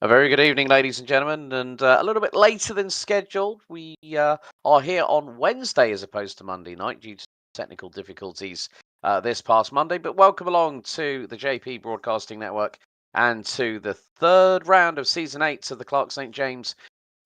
A very good evening, ladies and gentlemen, and a little bit later than scheduled. We are here on Wednesday as opposed to Monday night due to technical difficulties this past Monday. But welcome along to the JP Broadcasting Network and to the third round of Season 8 of the Clark St. James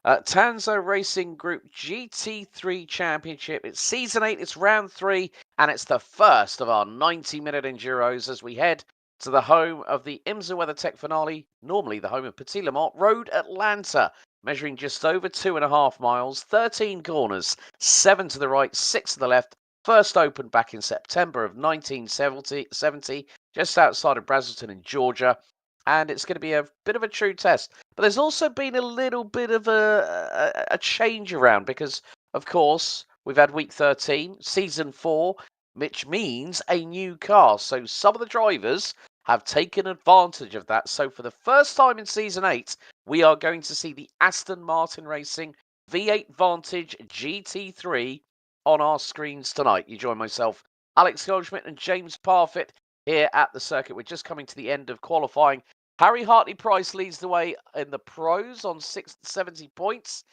Tanso Racing Group GT3 Championship. It's Season 8, it's Round 3, and it's the first of our 90-minute Enduros as we head to the home of the IMSA WeatherTech finale, normally the home of Petit Le Mans Road, Atlanta, measuring just over 2.5 miles, 13 corners, 7 to the right, 6 to the left. First opened back in September of 1970, just outside of Braselton in Georgia. And it's going to be a bit of a true test. But there's also been a little bit of a change around because, of course, we've had week 13, season 4, which means a new car. So some of the drivers have taken advantage of that. So for the first time in season 8, we are going to see the Aston Martin Racing V8 Vantage GT3 on our screens tonight. You join myself, Alex Goldschmidt and James Parfitt here at the circuit. We're just coming to the end of qualifying. Harry Hartley-Price leads the way in the pros on 70 points.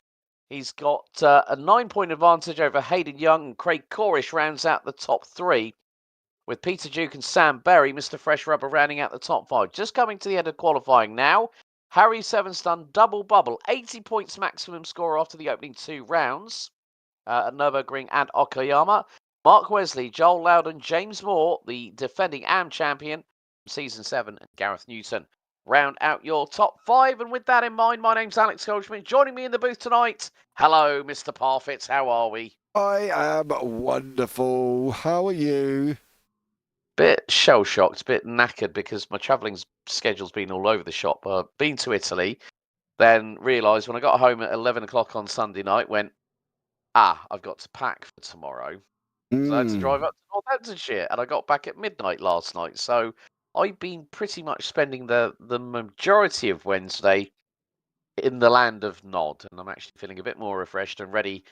He's got a 9-point advantage over Hayden Young, and Craig Corish rounds out the top 3, with Peter Duke and Sam Berry, Mr. Fresh Rubber, rounding out the top 5. Just coming to the end of qualifying now. Harry Sevenstun, double bubble, 80 points maximum score after the opening 2 rounds at Nürburgring and Okayama. Mark Wesley, Joel Loudon, James Moore, the defending AM champion from Season 7, and Gareth Newton round out your top 5. And with that in mind, my name's Alex Goldschmidt. Joining me in the booth tonight, hello, Mr. Parfitt. How are we? I am wonderful. How are you? Bit shell-shocked, bit knackered because my travelling schedule's been all over the shop. Been to Italy, then realised when I got home at 11 o'clock on Sunday night, I've got to pack for tomorrow. So I had to drive up to Northamptonshire, and I got back at midnight last night. So I've been pretty much spending the majority of Wednesday in the land of Nod, and I'm actually feeling a bit more refreshed and ready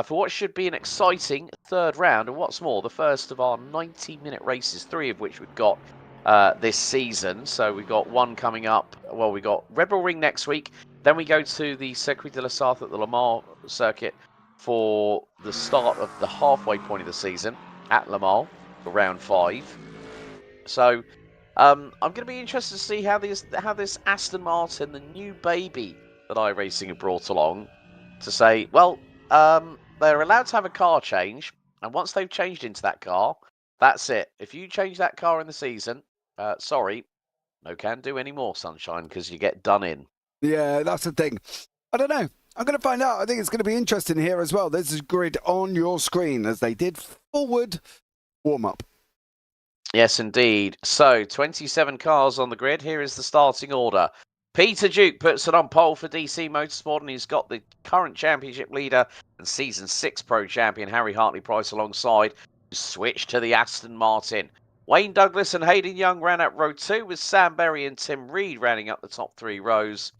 for what should be an exciting third round. And what's more, the first of our 90-minute races, 3 of which we've got this season. So we've got one coming up. Well, we got Red Bull Ring next week. Then we go to the Circuit de la Sarthe at the Le Mans circuit for the start of the halfway point of the season at Le Mans for round 5. So I'm going to be interested to see how this Aston Martin, the new baby that iRacing have brought along, to say, well, they're allowed to have a car change, and once they've changed into that car, that's it. If you change that car in the season, sorry, no can do anymore, sunshine, because you get done in. Yeah, that's the thing. I don't know. I'm going to find out. I think it's going to be interesting here as well. There's a grid on your screen as they did forward warm-up. Yes, indeed. So, 27 cars on the grid. Here is the starting order. Peter Duke puts it on pole for DC Motorsport, and he's got the current championship leader and Season 6 Pro champion Harry Hartley-Price alongside, who switched to the Aston Martin. Wayne Douglas and Hayden Young ran out row 2, with Sam Berry and Tim Reed rounding up the top 3 rows.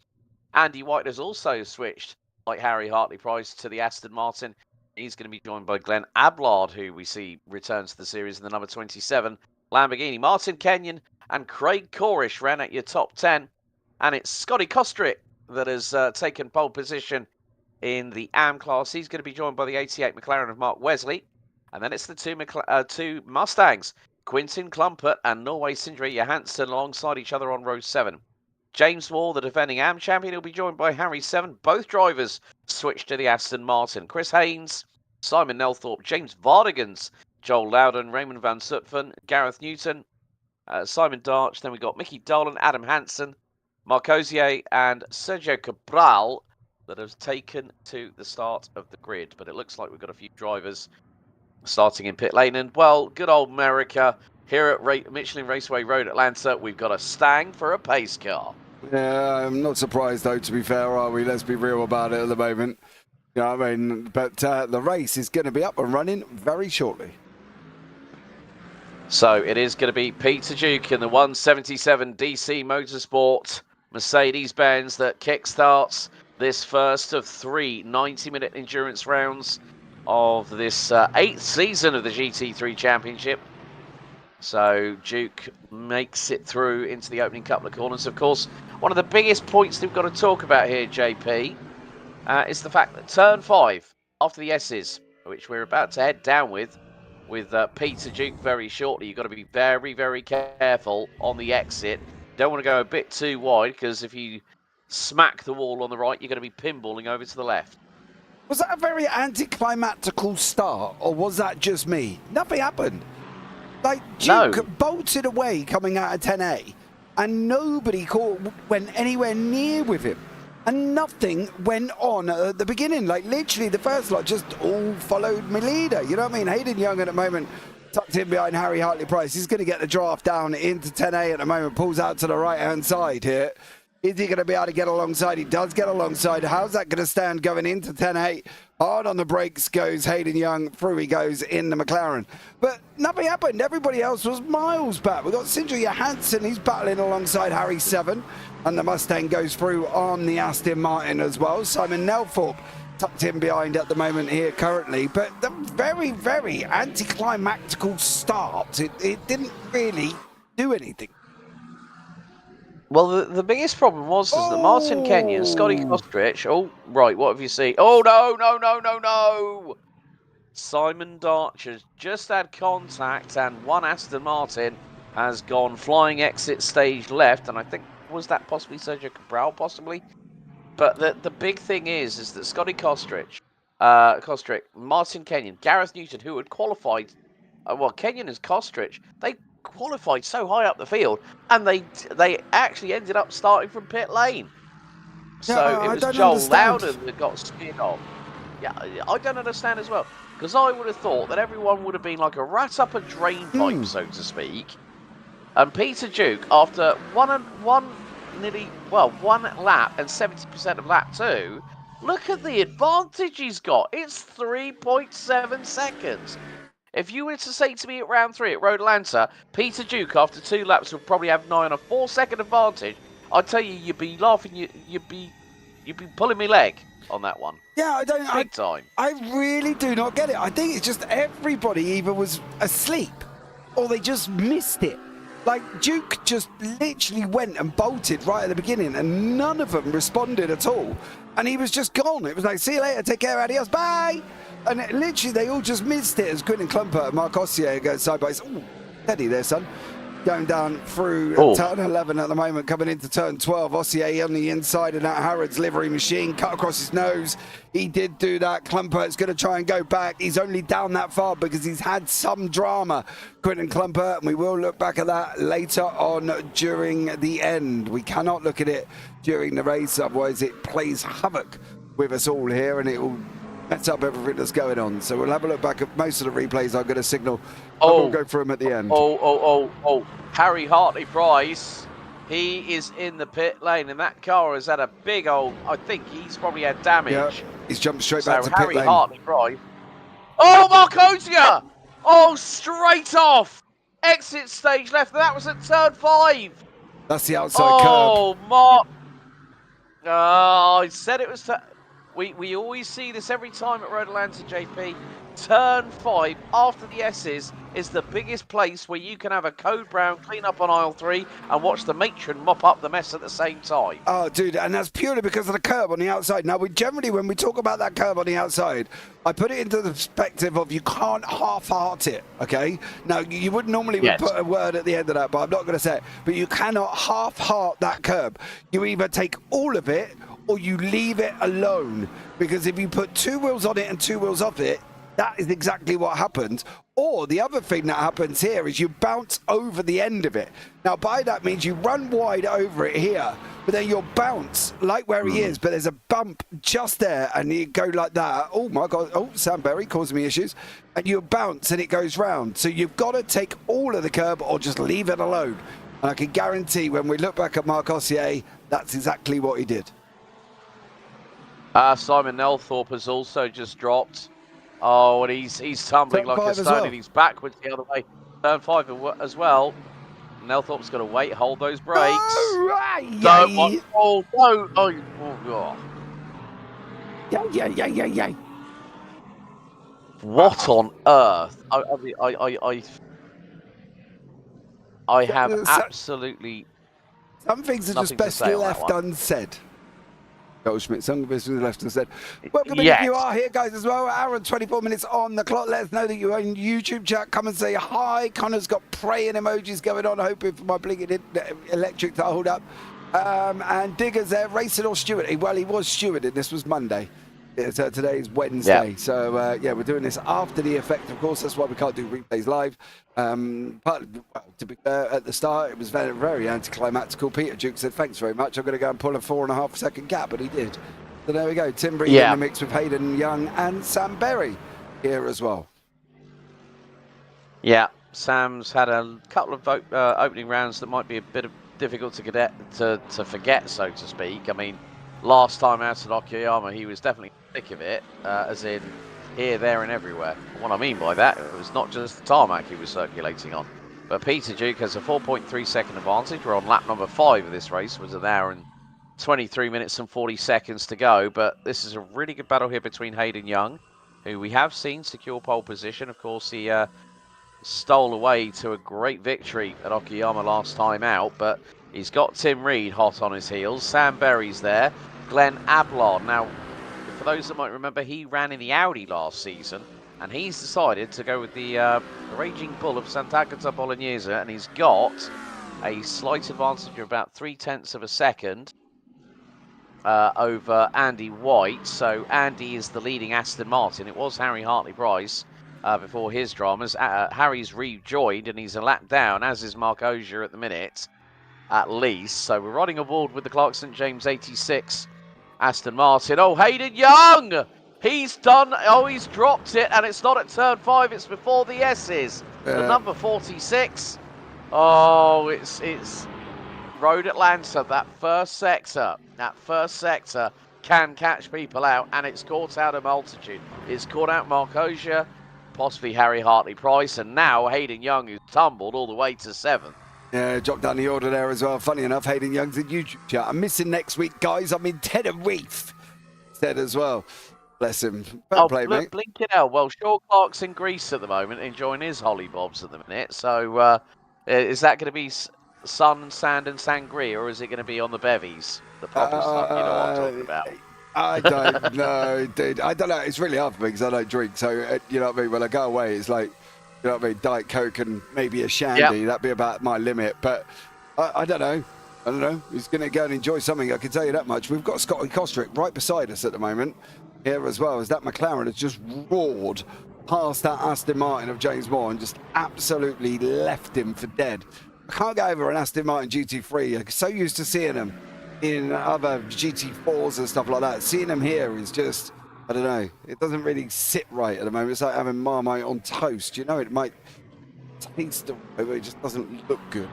Andy White has also switched, like Harry Hartley-Price, to the Aston Martin. He's going to be joined by Glenn Ablard, who we see returns to the series in the number 27 Lamborghini. Martin Kenyon and Craig Corish ran at your top 10. And it's Scotty Kostrick that has taken pole position in the AM class. He's going to be joined by the 88 McLaren of Mark Wesley. And then it's the two Mustangs, Quintin Klumpert and Norway Sindre Johansson, alongside each other on row 7. James Moore, the defending AM champion, will be joined by Harry Seven. Both drivers switched to the Aston Martin. Chris Haynes, Simon Nelthorpe, James Vardigans, Joel Loudon, Raymond Van Zutphen, Gareth Newton, Simon Darch. Then we got Mickey Dolan, Adam Hansen, Marc Ozier and Sergio Cabral that have taken to the start of the grid. But it looks like we've got a few drivers starting in pit lane. And, well, good old America. Here at Michelin Raceway Road, Atlanta, we've got a Stang for a pace car. Yeah, I'm not surprised, though, to be fair, are we? Let's be real about it at the moment. You know what I mean? But the race is going to be up and running very shortly. So it is going to be Peter Duke in the 177 DC Motorsport Mercedes-Benz that kickstarts this first of 3 90-minute endurance rounds of this 8th season of the GT3 Championship. So Duke makes it through into the opening couple of corners. Of course, one of the biggest points we've got to talk about here, JP, is the fact that turn 5, after the S's, which we're about to head down with Peter Duke very shortly, you've got to be very, very careful on the exit. Don't want to go a bit too wide, because if you smack the wall on the right, you're going to be pinballing over to the left. Was that a very anticlimactical start, or was that just me? Nothing happened. Like, Duke bolted away coming out of 10A, and nobody went anywhere near with him. And nothing went on at the beginning. Like, literally, the first lot just all followed my leader. You know what I mean? Hayden Young at the moment, tucked in behind Harry Hartley-Price. He's going to get the draft down into 10A at the moment. Pulls out to the right-hand side here. Is he going to be able to get alongside? He does get alongside. How's that going to stand going into 10-8? Hard on the brakes goes Hayden Young. Through he goes in the McLaren. But nothing happened. Everybody else was miles back. We've got Sindri Johansson. He's battling alongside Harry 7. And the Mustang goes through on the Aston Martin as well. Simon Nelthorpe tucked in behind at the moment here currently. But the very, very anticlimactical start. It didn't really do anything. Well, the biggest problem was that Martin Kenyon, Scotty Kostrich. Oh, right, what have you seen? Oh, no. Simon Darcher's just had contact, and one Aston Martin has gone flying exit stage left. And I think, was that possibly Sergio Cabral, possibly? But the big thing is that Scotty Kostrich, Martin Kenyon, Gareth Newton, who had qualified, Kenyon and Kostrich, they qualified so high up the field, and they actually ended up starting from pit lane. So it was Joel Loudon that got speared off. Yeah, I don't understand as well, because I would have thought that everyone would have been like a rat up a drain pipe, so to speak. And Peter Duke, after one lap and 70% of lap 2, look at the advantage he's got. It's 3.7 seconds. If you were to say to me at round 3 at Road Atlanta, Peter Duke after 2 laps would probably have nigh on a 4-second advantage, I'd tell you, you'd be laughing, you'd be pulling me leg on that one. Yeah, Big time. I really do not get it. I think it's just everybody either was asleep or they just missed it. Like, Duke just literally went and bolted right at the beginning, and none of them responded at all. And he was just gone. It was like, see you later, take care, adios, bye. And literally, they all just missed it as Quinton Klumper and Marc Ossier go side by side. Ooh, steady there, son. Going down through turn 11 at the moment, coming into turn 12. Ossier on the inside of that Harrods livery machine, cut across his nose. He did do that. Klumper is going to try and go back. He's only down that far because he's had some drama, Quinton Klumper, and we will look back at that later on during the end. We cannot look at it during the race, otherwise it plays havoc with us all here, and it will mess up everything that's going on. So we'll have a look back at most of the replays. I'm going to signal. We'll go through them at the end. Harry Hartley-Price, he is in the pit lane, and that car has had a big old, I think he's probably had damage. Yeah, he's jumped straight back to pit lane. Harry Hartley-Price. Oh, Marc Ogier! Oh, straight off! Exit stage left, that was at turn 5. That's the outside curb. Oh, Mark. Oh, I said it was... We always see this every time at Road Atlanta, JP. Turn 5 after the S's is the biggest place where you can have a code brown clean up on aisle 3 and watch the matron mop up the mess at the same time. Oh, dude, and that's purely because of the curb on the outside. Now, when we talk about that curb on the outside, I put it into the perspective of you can't half-heart it, okay? Now, you would normally put a word at the end of that, but I'm not going to say it. But you cannot half-heart that curb. You either take all of it or you leave it alone, because if you put 2 wheels on it and 2 wheels off it, that is exactly what happens. Or the other thing that happens here is you bounce over the end of it. Now, by that means you run wide over it here, but then you'll bounce like where he is, but there's a bump just there, and you go like that. Oh my God! Oh, Sam Berry causing me issues, and you bounce and it goes round. So you've got to take all of the curb or just leave it alone. And I can guarantee when we look back at Marc Ossier, that's exactly what he did. Simon Nelthorpe has also just dropped. Oh, and he's tumbling like a stone, and he's backwards the other way. Turn 5 as well. Nelthorpe's got to wait, hold those brakes. Oh, Yeah. What on earth? I have absolutely some things are just best left unsaid. Goldschmidt, some of us left unsaid. Welcome in if you are here, guys, as well. Hour and 24 minutes on the clock. Let us know that you're in YouTube chat. Come and say hi. Connor's got praying emojis going on, hoping for my blinking electric to hold up. And Digger's there, racing or stewarding. Well, he was stewarding. This was Monday. So today is Wednesday. So, we're doing this after the effect, of course. That's why we can't do replays live. To be fair, at the start, it was very, very anticlimactical. Peter Duke said, thanks very much. I'm going to go and pull a 4.5 second gap, but he did. So there we go. Tim Breed in the mix with Hayden Young and Sam Berry here as well. Yeah, Sam's had a couple of opening rounds that might be a bit difficult to forget, so to speak. I mean, last time out at Okayama, he was definitely thick of it, as in here, there, and everywhere. And what I mean by that, it was not just the tarmac he was circulating on. But Peter Duke has a 4.3 second advantage. We're on lap number 5 of this race. It was an hour and 23 minutes and 40 seconds to go. But this is a really good battle here between Hayden Young, who we have seen secure pole position. Of course, he stole away to a great victory at Okayama last time out. But he's got Tim Reed hot on his heels. Sam Berry's there. Glenn Ablard. Now, for those that might remember, he ran in the Audi last season, and he's decided to go with the Raging Bull of Sant'Agata Bolognese, and he's got a slight advantage of about 0.3 of a second over Andy White. So Andy is the leading Aston Martin. It was Harry Hartley-Price before his dramas. Harry's rejoined, and he's a lap down, as is Mark Osier at the minute, at least. So we're riding aboard with the Clark St. James 86 Aston Martin. Oh, Hayden Young! He's done. Oh, he's dropped it, and it's not at turn 5. It's before the S's. The number 46. Oh, it's Road Atlanta. That first sector can catch people out, and it's caught out a multitude. It's caught out Mark Osier, possibly Harry Hartley-Price, and now Hayden Young, who's tumbled all the way to 7th. Yeah, dropped down the order there as well. Funny enough, Hayden Young's in YouTube chat. I'm missing next week, guys. I'm in Tenerife. Said as well. Bless him. Fair play, mate. Blinking hell. Well, Shaw Clark's in Greece at the moment, enjoying his hollybobs at the minute. So, is that going to be sun, sand, and sangria, or is it going to be on the bevies? The proper stuff, you know what I'm talking about. I don't know, dude. I don't know. It's really hard for me because I don't drink. So, you know what I mean? When I go away, it's like, you know what I mean, Diet Coke and maybe a shandy. That'd be about my limit. But I don't know. I don't know. He's going to go and enjoy something. I can tell you that much. We've got Scotty Kostrick right beside us at the moment here as well, as that McLaren has just roared past that Aston Martin of James Moore and just absolutely left him for dead. I can't get over an Aston Martin GT3. I'm so used to seeing them in other GT4s and stuff like that. Seeing them here is just, I don't know, it doesn't really sit right at the moment. It's like having Marmite on toast. You know, it might taste the way, but it just doesn't look good.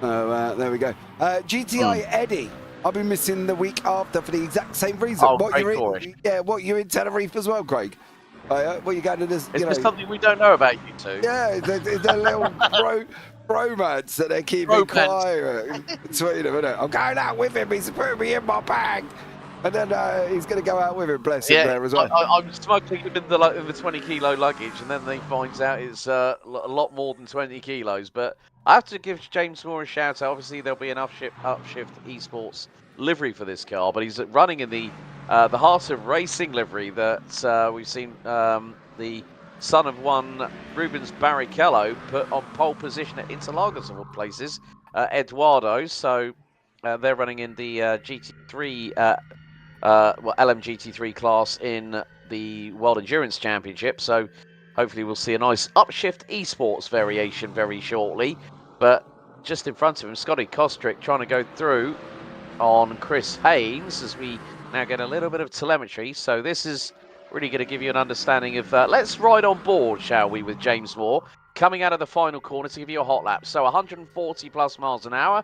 There we go. GTI Eddie, I'll be missing the week after for the exact same reason. Oh, You're in Tenerife as well, Craig. What you going to this? Is there something we don't know about you two? Yeah, they're little bromance that they keep quiet between them, isn't it? I'm going out with him. He's putting me in my bag. And then he's going to go out with him, bless him, there as well. I'm smuggling him in the 20 kilo luggage, and then he finds out it's a lot more than 20 kilos. But I have to give James Moore a shout out. Obviously, there'll be an Upshift Esports livery for this car, but he's running in the Heart of Racing livery that we've seen the son of one Rubens Barrichello put on pole position at Interlagos of all places, Eduardo. So they're running in the GT3. LMGT3 class in the World Endurance Championship. So hopefully we'll see a nice Upshift Esports variation very shortly. But just in front of him, Scotty Kostrick trying to go through on Chris Haynes as we now get a little bit of telemetry. So this is really going to give you an understanding of, let's ride on board, shall we, with James Moore coming out of the final corner to give you a hot lap. So 140 plus miles an hour,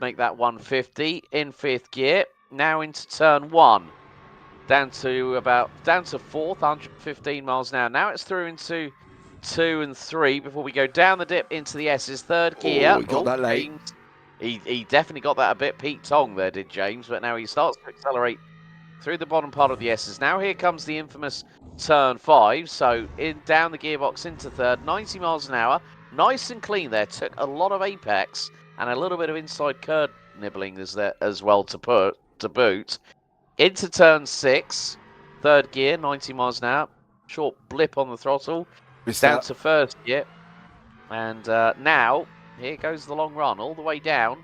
make that 150 in 5th gear. Now into turn 1, down to fourth, 115 miles an hour. Now it's through into 2 and 3 before we go down the dip into the S's, 3rd gear. Oh, he got that late. He definitely got that a bit Pete Tong there, did James, but now he starts to accelerate through the bottom part of the S's. Now here comes the infamous turn 5, so down the gearbox into 3rd, 90 miles an hour. nice and clean there. Took a lot of apex and a little bit of inside curb nibbling as well to boot. Into turn 6, third gear, 90 miles an hour. Short blip on the throttle. Down to first gear. And now, here goes the long run, all the way down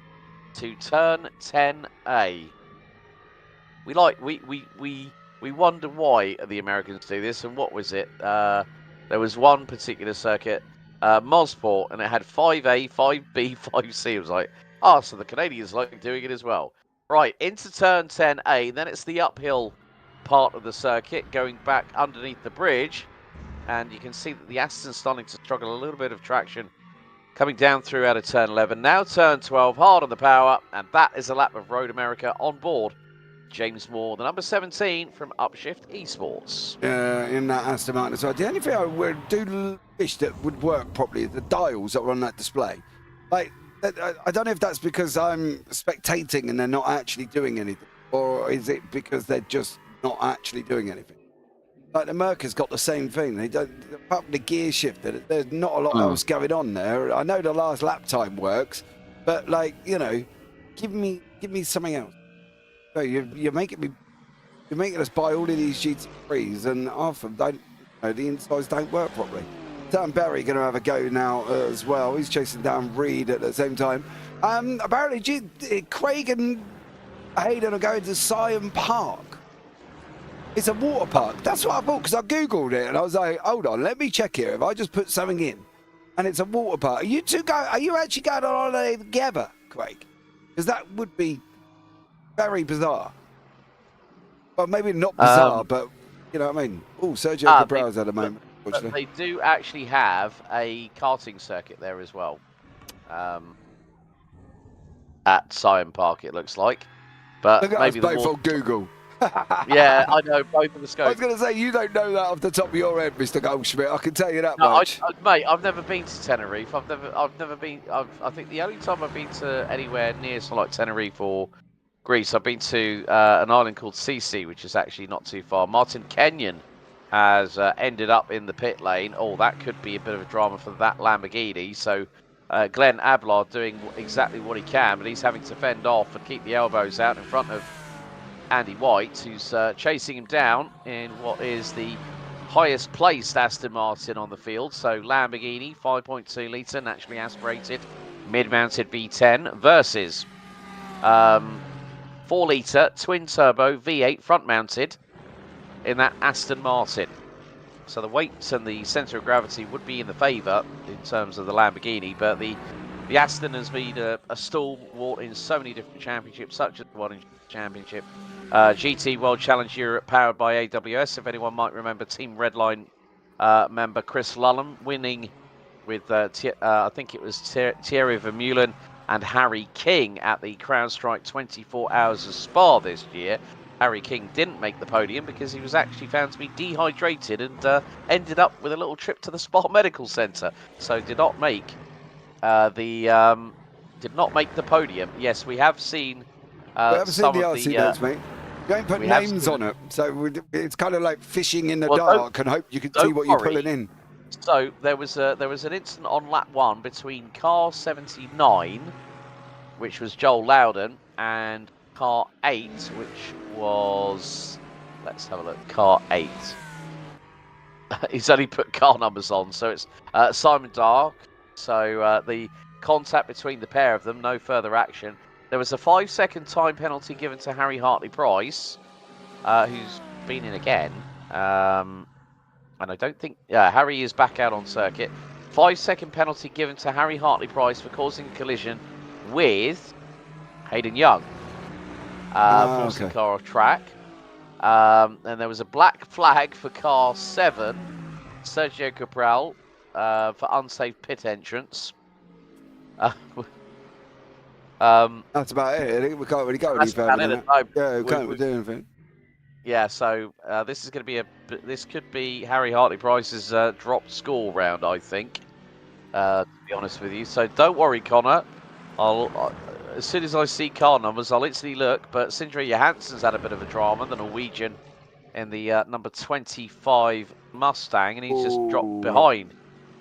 to turn 10A. We wonder why the Americans do this, and what was it? There was one particular circuit, Mosport, and it had 5A, 5B, 5C. It was like, so the Canadians like doing it as well. Right, into turn 10A, then it's the uphill part of the circuit, going back underneath the bridge, and you can see that the Aston's starting to struggle a little bit of traction coming down through out of turn 11. Now turn 12, hard on the power, and that is a lap of Road America on board. James Moore, the number 17 from Upshift Esports. In that Aston Martin as well. The only thing I would do wish that would work properly is the dials that are on that display. Like, I don't know if that's because I'm spectating and they're not actually doing anything, or is it because they're just not actually doing anything? Like the Merca's got the same thing. They don't, apart from the gear shift, there's not a lot else going on there. I know the last lap time works, but like, you know, give me something else. So you're making us buy all of these GT3s, and half of them don't, the insides don't work properly. Dan Berry going to have a go now as well. He's chasing down Reed at the same time. Apparently, Craig and Hayden are going to Syon Park. It's a water park. That's what I thought, because I googled it and I was like, hold on, let me check here. If I just put something in, and it's a water park. Are you actually going on holiday together, Craig? Because that would be very bizarre. Well, maybe not bizarre, but you know what I mean. Oh, Sergio Cabral's at the moment. But they do actually have a karting circuit there as well. At Syon Park, it looks like. But look at maybe us both on Google. Yeah, I know, both of the scopes. I was going to say, you don't know that off the top of your head, Mr. Goldschmidt. I can tell you that much. Mate, I've never been to Tenerife. I've never been. I think the only time I've been to anywhere near like Tenerife or Greece, I've been to an island called Sisi, which is actually not too far. Martin Kenyon has ended up in the pit lane. Oh, that could be a bit of a drama for that Lamborghini. So Glenn Ablard doing exactly what he can, but he's having to fend off and keep the elbows out in front of Andy White, who's chasing him down in what is the highest placed Aston Martin on the field. So Lamborghini, 5.2 litre, naturally aspirated, mid-mounted V10 versus 4 litre twin turbo V8 front mounted in that Aston Martin. So the weights and the centre of gravity would be in the favour in terms of the Lamborghini, but the Aston has been a stalwart in so many different championships, such as the One Championship, GT World Challenge Europe, powered by AWS. If anyone might remember, Team Redline member Chris Lullum winning with I think it was Thierry Vermeulen and Harry King at the CrowdStrike 24 Hours of Spa this year. Harry King didn't make the podium because he was actually found to be dehydrated and ended up with a little trip to the Spa Medical Centre, so did not make the podium. Yes, we have seen. We haven't seen the RC notes, mate. You ain't put names on it, so it's kind of like fishing in the dark and hope you can see what you're pulling in. So there was an incident on lap 1 between car 79, which was Joel Loudon, and car 8, which was, let's have a look, car 8. He's only put car numbers on, so it's Simon Dark. So the contact between the pair of them, no further action. There was a 5-second time penalty given to Harry Hartley-Price, who's been in again. And I don't think... Harry is back out on circuit. 5-second penalty given to Harry Hartley-Price for causing a collision with Hayden Young. Forcing the car off track. And there was a black flag for car 7, Sergio Cabral, for unsafe pit entrance. That's about it. We can't really go any further. Yeah, we can't do anything. Yeah, so this is going to be this could be Harry Hartley-Price's dropped score round, I think. To be honest with you, so don't worry, Connor. As soon as I see car numbers, I'll instantly look. But Sindre Johansson's had a bit of a drama, the Norwegian, in the number 25 Mustang, and he's just dropped behind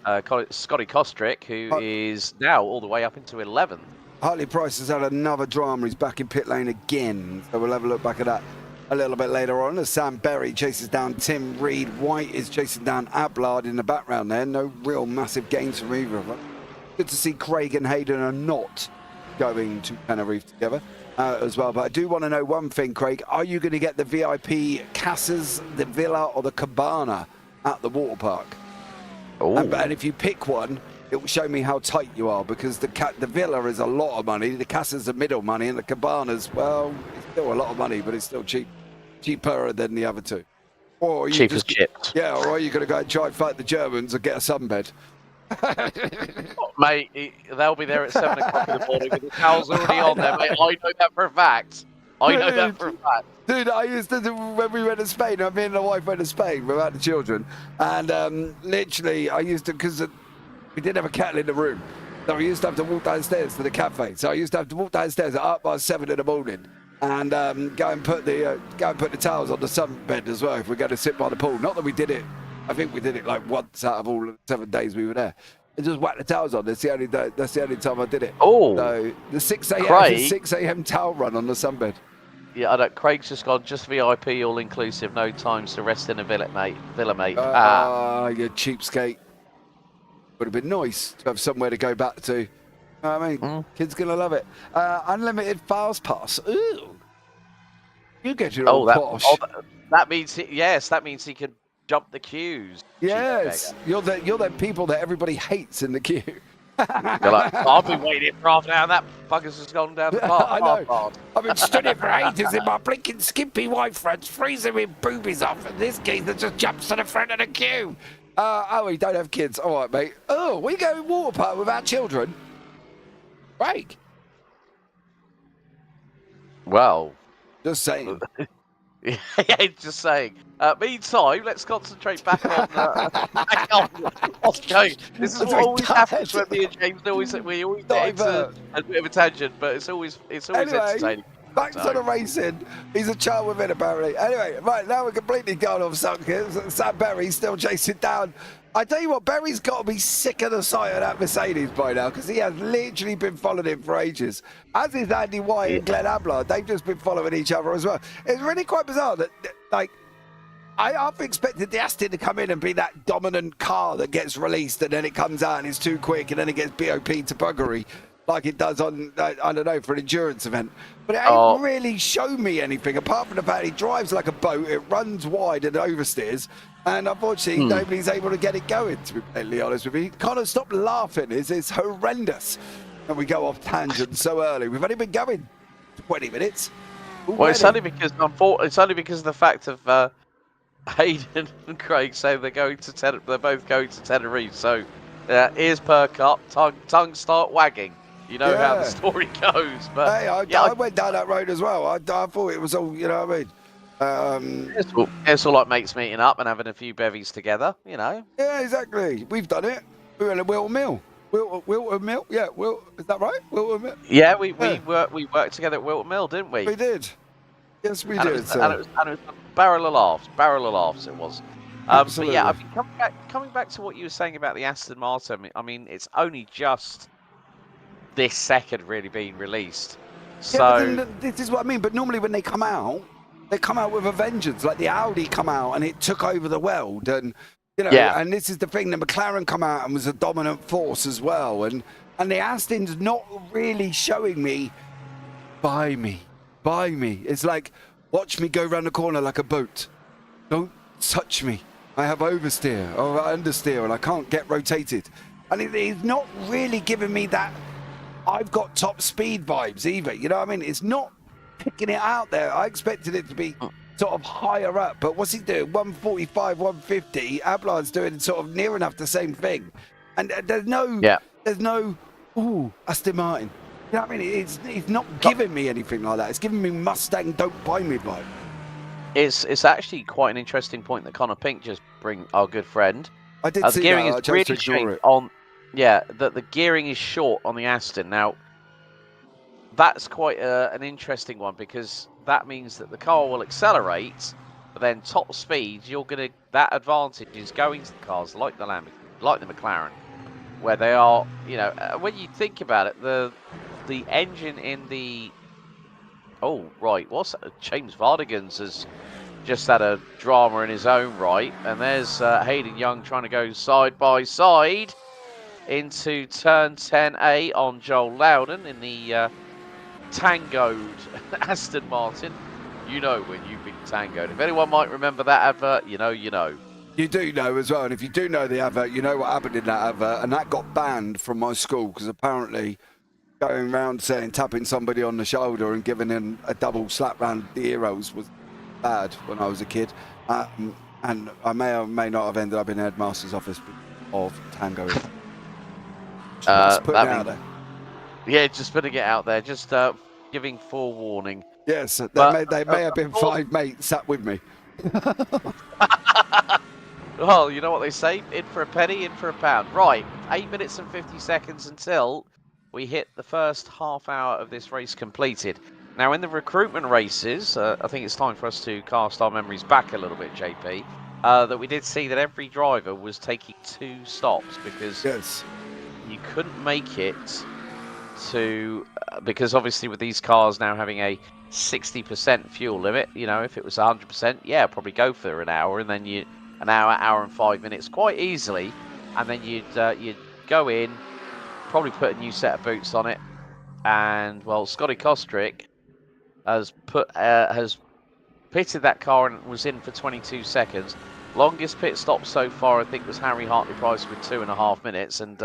Scotty Kostrick, who is now all the way up into 11th. Hartley Price has had another drama. He's back in pit lane again. So we'll have a look back at that a little bit later on as Sam Berry chases down Tim Reed. White is chasing down Ablard in the background there. No real massive gains from either of them. Good to see Craig and Hayden are not going to Tenerife together as well. But I do want to know one thing, Craig. Are you going to get the VIP Casas, the Villa or the Cabana at the water park? And if you pick one, it will show me how tight you are, because the Villa is a lot of money, the Casas are middle money, and the Cabana's, well, it's still a lot of money, but it's still cheaper than the other two. Or you cheap as chips. Yeah, or are you going to go and try and fight the Germans and get a sunbed? Mate, they'll be there at 7 o'clock in the morning with the towels already on there, mate. I know that for a fact. Dude, I used to do, when we went to Spain, me and my wife went to Spain without the children, and literally I used to, because we didn't have a kettle in the room, so we used to have to walk downstairs to the cafe. So I used to have to walk downstairs at 7 in the morning and go and put the towels on the sunbed as well if we're going to sit by the pool. Not that we did it, I think we did it like once out of all the 7 days we were there. And just whack the towels on. That's the only time I did it. Oh, so the 6 a.m. towel run on the sunbed. Yeah, I don't. Craig's just gone, just VIP, all inclusive, no times to rest in a villa, mate. You cheapskate. Would have been nice to have somewhere to go back to. You know what I mean? Kids gonna love it. Unlimited fast pass. Ooh, you get your old posh. That means that means he can jump the queues. Yes, you're the people that everybody hates in the queue. You're like, I've been waiting for half an hour and that bugger's just gone down the path. I know. I've been stood here for ages in my blinking skimpy white friends, freezing with boobies off, and this geezer just jumps to the front of the queue. We don't have kids. All right, mate. Oh, we go water park with our children. Craig. Well. Just saying. Yeah, just saying. Meantime, let's concentrate back on what's going. This is what always happens when me and James we always get into a bit of a tangent, but it's always entertaining. Back to the racing. He's a child within, apparently. Anyway, right, now we're completely gone off something. Sam Berry's still chasing down. I tell you what, Berry's got to be sick of the sight of that Mercedes by now, because he has literally been following him for ages. As is Andy White and Glenn Ablard. They've just been following each other as well. It's really quite bizarre that, like, I've expected the Aston to come in and be that dominant car that gets released and then it comes out and it's too quick and then it gets BOP to buggery like it does on, I don't know, for an endurance event. But it ain't really shown me anything apart from the fact he drives like a boat, it runs wide and oversteers, and unfortunately nobody's able to get it going, to be completely honest with you. Can't stop laughing. It's horrendous. And we go off tangent so early. We've only been going 20 minutes. Already. Well, it's only because of the fact of Hayden and Craig say they're both going to Tenerife. So ears perk up, tongue start wagging. You know how the story goes. But hey, I went down that road as well. I thought it was all, you know what I mean? It's all like mates meeting up and having a few bevies together, you know. Yeah, exactly. We've done it. We went to Wilton Mill. Wilton Mill? Yeah, is that right? Wilton Mill? Yeah, we worked together at Wilton Mill, didn't we? We did. Yes, we did. And it was a barrel of laughs it was. But yeah, I mean, coming back to what you were saying about the Aston Martin, I mean, it's only just this second really being released. So this is what I mean. But normally when they come out with a vengeance. Like the Audi come out and it took over the world, and you know, and this is the thing. The McLaren come out and was a dominant force as well, and the Aston's not really showing me. Buy me. It's like, watch me go round the corner like a boat. Don't touch me. I have oversteer or understeer and I can't get rotated. And he's not really giving me that I've got top speed vibes either. You know what I mean? It's not picking it out there. I expected it to be sort of higher up. But what's he doing? 145, 150. Ablard's doing sort of near enough the same thing. And there's no, Aston Martin. You know what I mean? It's not giving me anything like that. It's giving me Mustang, don't buy me vibe. It's actually quite an interesting point that Connor Pink just bring, our good friend. I did see gearing that. is really short on. Yeah, that the gearing is short on the Aston. Now, that's quite an interesting one because that means that the car will accelerate, but then top speed, that advantage is going to the cars like the Lamborghini, like the McLaren, where they are, you know, when you think about it, the engine in the what's that? James Vardigans has just had a drama in his own right, and there's Hayden Young trying to go side by side into turn 10A on Joel Loudon in the tangoed Aston Martin. You know when you've been tangoed. If anyone might remember that advert, you know. You do know as well, and if you do know the advert, you know what happened in that advert, and that got banned from my school because apparently going around tapping somebody on the shoulder and giving them a double slap round the heroes was bad when I was a kid, and I may or may not have ended up in the headmaster's office of tango. Just putting it out there. Yeah, just putting it out there, just giving forewarning. Yes, they may have been 5 mates sat with me. Well, you know what they say, in for a penny, in for a pound. Right, 8 minutes and 50 seconds until we hit the first half hour of this race completed. Now, in the recruitment races, I think it's time for us to cast our memories back a little bit, JP, that we did see that every driver was taking 2 stops because you couldn't make it to, because obviously with these cars now having a 60% fuel limit, you know, if it was 100%, yeah, probably go for an hour, and then an hour and 5 minutes quite easily, and then you'd go in, probably put a new set of boots on it, and well, Scotty Kostrick has pitted that car and was in for 22 seconds. Longest pit stop so far, I think, was Harry Hartley-Price with 2.5 minutes, and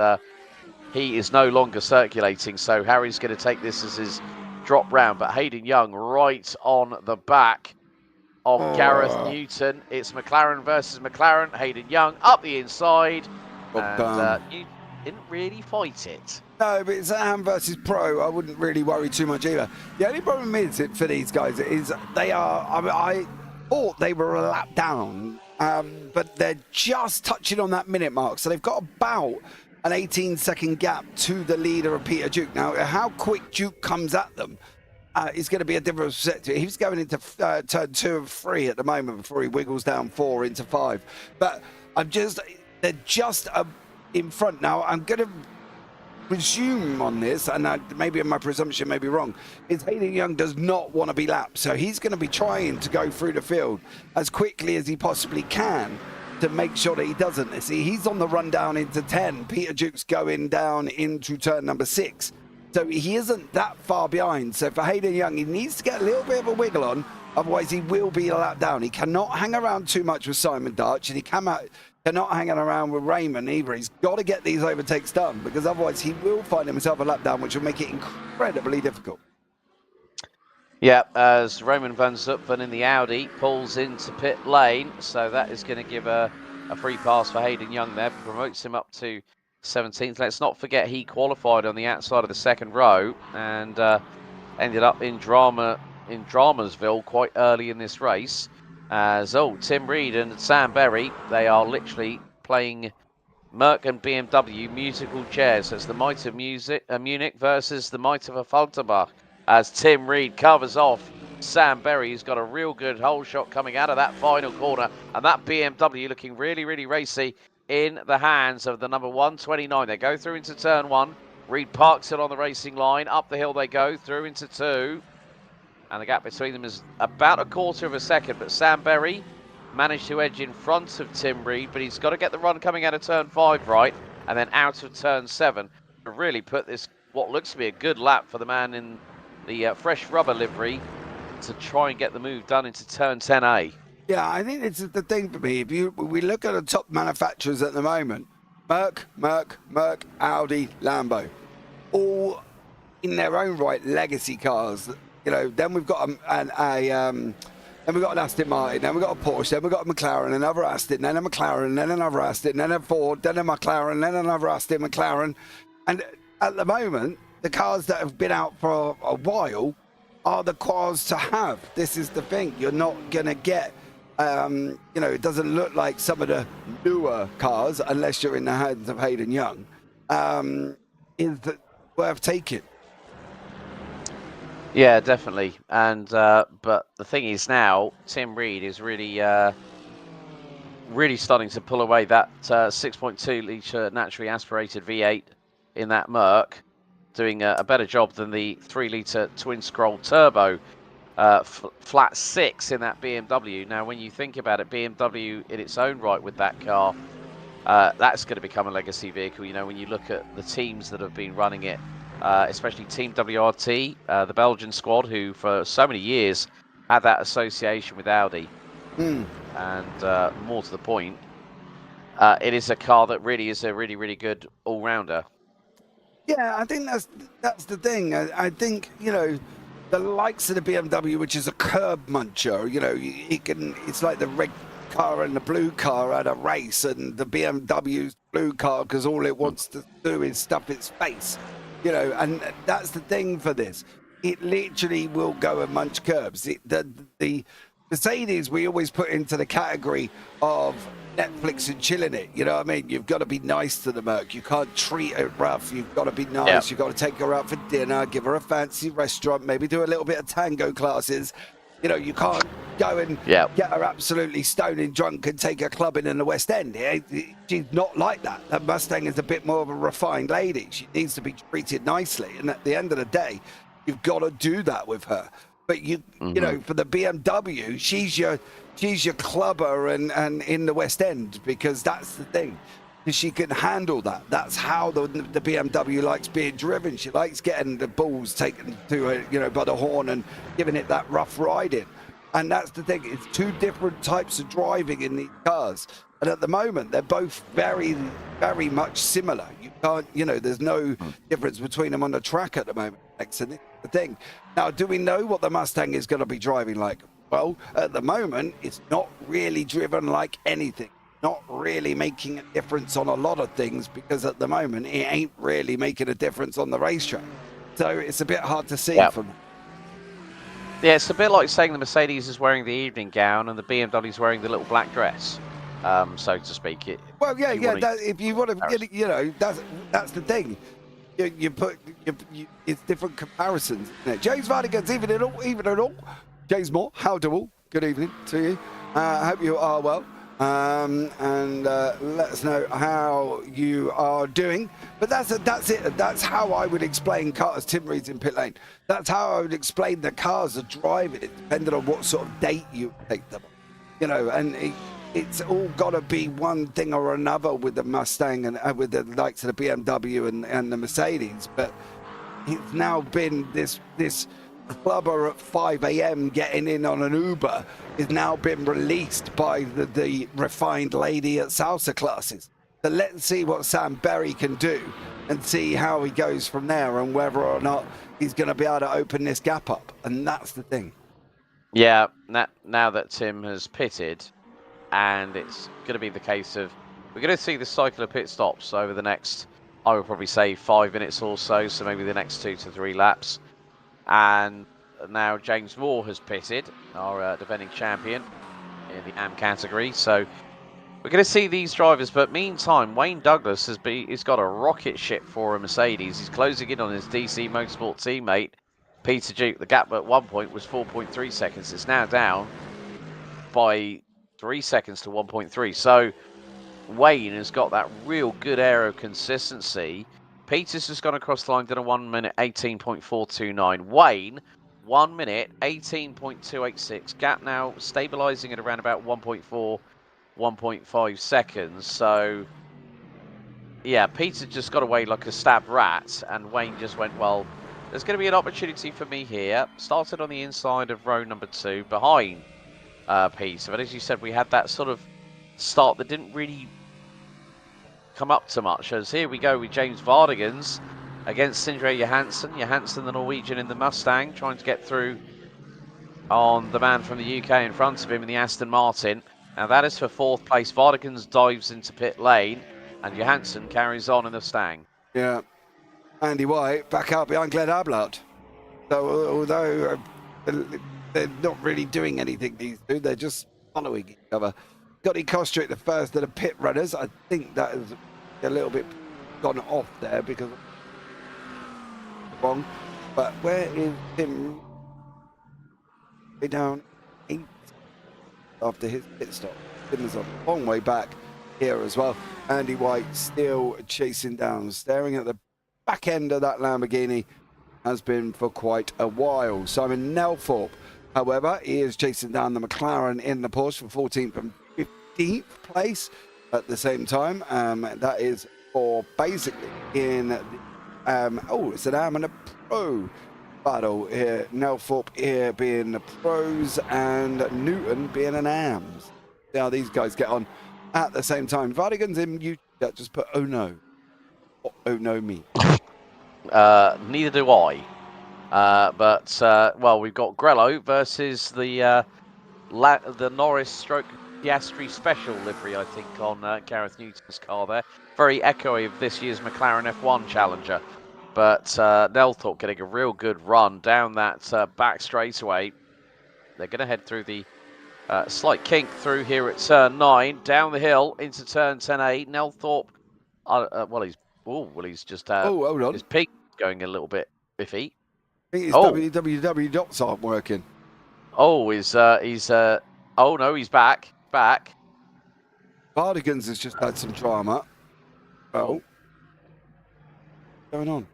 he is no longer circulating, so Harry's going to take this as his drop round. But Hayden Young right on the back of Gareth Newton. It's McLaren versus McLaren. Hayden Young up the inside, and you didn't really fight it. No, but it's Am versus Pro. I wouldn't really worry too much either. The only problem is for these guys is they are. I thought they were a lap down, but they're just touching on that minute mark. So they've got about an 18-second gap to the leader of Peter Duke. Now, how quick Duke comes at them is going to be a different sector. He's going into turn 2 and 3 at the moment before he wiggles down 4 into 5. But they're just in front now. I'm going to presume on this, and maybe my presumption may be wrong, is Hayden Young does not want to be lapped. So he's going to be trying to go through the field as quickly as he possibly can to make sure that he doesn't. See, he's on the run down into 10. Peter Duke's going down into turn number 6. So he isn't that far behind. So for Hayden Young, he needs to get a little bit of a wiggle on. Otherwise, he will be a lap down. He cannot hang around too much with Simon Darch, and he cannot hang around with Raymond either. He's got to get these overtakes done, because otherwise he will find himself a lap down, which will make it incredibly difficult. Yeah, as Roman van Zutphen in the Audi pulls into pit lane, so that is going to give a free pass for Hayden Young there, promotes him up to 17th. Let's not forget he qualified on the outside of the second row and ended up in Dramasville quite early in this race. As Tim Reed and Sam Berry, they are literally playing Merc and BMW musical chairs. So it's the Might of Munich versus the Might of Affalterbach. As Tim Reed covers off Sam Berry, who's got a real good hole shot coming out of that final corner. And that BMW looking really, really racy in the hands of the number 129. They go through into turn 1. Reed parks it on the racing line. Up the hill they go, through into 2. And the gap between them is about a quarter of a second. But Sam Berry managed to edge in front of Tim Reed, but he's got to get the run coming out of turn 5 right, and then out of turn 7 to really put this, what looks to be a good lap for the man in the fresh rubber livery, to try and get the move done into turn 10A. Yeah, I think it's the thing for me. We look at the top manufacturers at the moment, Merc, Audi, Lambo, all in their own right legacy cars. You know, then we've got then we've got an Aston Martin, then we've got a Porsche, then we've got a McLaren, another Aston, then a McLaren, then another Aston, then a Ford, then a McLaren, then another Aston McLaren. And at the moment, the cars that have been out for a while are the cars to have. This is the thing. You're not going to get, it doesn't look like some of the newer cars, unless you're in the hands of Hayden Young, is that worth taking. Yeah, definitely. And but the thing is now, Tim Reed is really really starting to pull away. That 6.2 litre naturally aspirated V8 in that Merc, doing a better job than the 3 litre twin scroll turbo flat 6 in that BMW. Now, when you think about it, BMW in its own right with that car, that's going to become a legacy vehicle. You know, when you look at the teams that have been running it, especially Team WRT, the Belgian squad, who for so many years had that association with Audi. And more to the point, it is a car that really is a really good all-rounder. Yeah, I think that's the thing. I think, you know, the likes of the BMW, which is a curb muncher, you know, it's like the red car and the blue car at a race, and the BMW's blue car because all it wants to do is stuff its face, you know, and that's the thing for this. It literally will go and munch curbs. The Mercedes we always put into the category of Netflix and chilling it, you know what I mean? You've got to be nice to the Merc. You can't treat it rough. You've got to be nice. Yeah. You've got to take her out for dinner, give her a fancy restaurant, maybe do a little bit of tango classes. You know, you can't go and get her absolutely stoning drunk and take her clubbing in the West End. She's not like that. That Mustang is a bit more of a refined lady. She needs to be treated nicely. And at the end of the day, you've got to do that with her. But you know, for the BMW, she's your clubber and in the West End, because that's the thing. She can handle that. That's how the BMW likes being driven. She likes getting the balls taken to her, you know, by the horn and giving it that rough riding. And that's the thing. It's two different types of driving in these cars. And at the moment, they're both very much similar. You can't, you know, there's no difference between them on the track at the moment. And the thing. Now, do we know what the Mustang is going to be driving like? Well, at the moment, it's not really driven like anything. Not really making a difference on a lot of things, because at the moment, it ain't really making a difference on the racetrack. So it's a bit hard to see from. Yeah, it's a bit like saying the Mercedes is wearing the evening gown and the BMW is wearing the little black dress, so to speak. If you want to, you know, that's the thing. It's different comparisons, isn't it? James Vardigan's even at all. James Moore, how do all? Good evening to you. I hope you are well. And let us know how you are doing. But that's it. That's how I would explain cars. Tim Reed's in pit lane. That's how I would explain the cars are driving it, depending on what sort of date you take them on. You know, and it's all got to be one thing or another with the Mustang and with the likes of the BMW and the Mercedes. But it's now been this clubber at 5 a.m. getting in on an Uber is now been released by the refined lady at salsa classes. So let's see what Sam Berry can do and see how he goes from there, and whether or not he's going to be able to open this gap up. And that's the thing. Yeah, now that Tim has pitted, and it's going to be the case of, we're going to see the cycle of pit stops over the next, I would probably say 5 minutes or so, so maybe the next 2 to 3 laps. And now James Moore has pitted, our defending champion in the AM category. So we're going to see these drivers. But meantime, Wayne Douglas he's got a rocket ship for a Mercedes. He's closing in on his DC Motorsport teammate, Peter Duke. The gap at one point was 4.3 seconds. It's now down by 3 seconds to 1.3. So Wayne has got that real good aero consistency. Peter's just gone across the line, done a 1 minute 18.429. Wayne, 1 minute 18.286. Gap now stabilizing at around about 1.4, 1.5 seconds. So, yeah, Peter just got away like a stabbed rat, and Wayne just went, well, there's going to be an opportunity for me here. Started on the inside of row number 2, behind Peter. But as you said, we had that sort of start that didn't really come up to much, as here we go with James Vardigans against Sindre Johansson. Johansson, the Norwegian in the Mustang, trying to get through on the man from the UK in front of him in the Aston Martin. Now that is for 4th place. Vardigans dives into pit lane, and Johansson carries on in the Mustang. Yeah, Andy White back out behind Glenn Ablard. So although they're not really doing anything, these two, they're just following each other. Scotty Kostrick, the first of the pit runners. I think that is a little bit gone off there because of wrong. But where is Tim? Way down 8 after his pit stop. Timmer's a long way back here as well. Andy White still chasing down, staring at the back end of that Lamborghini, has been for quite a while. Simon Nelthorpe, however, he is chasing down the McLaren in the Porsche for 14th and 15th place at the same time. That is for basically in the, it's an AM and a Pro battle here. Nelthorpe here being the pros and Newton being an AMs. See how these guys get on at the same time. Vardigan's in YouTube just put oh no. What oh no me? Neither do I. Well, we've got Grello versus the Norris stroke Piastri special livery, I think, on Gareth Newton's car there. Very echoey of this year's McLaren F1 Challenger. But Nelthorpe getting a real good run down that back straightaway. They're going to head through the slight kink through here at turn 9, down the hill into turn 10A. Nelthorpe, he's just hold on. His peak going a little bit iffy. I think his www dots aren't working. Oh, he's back. Vardigan's has just had some drama. Oh. What's going on?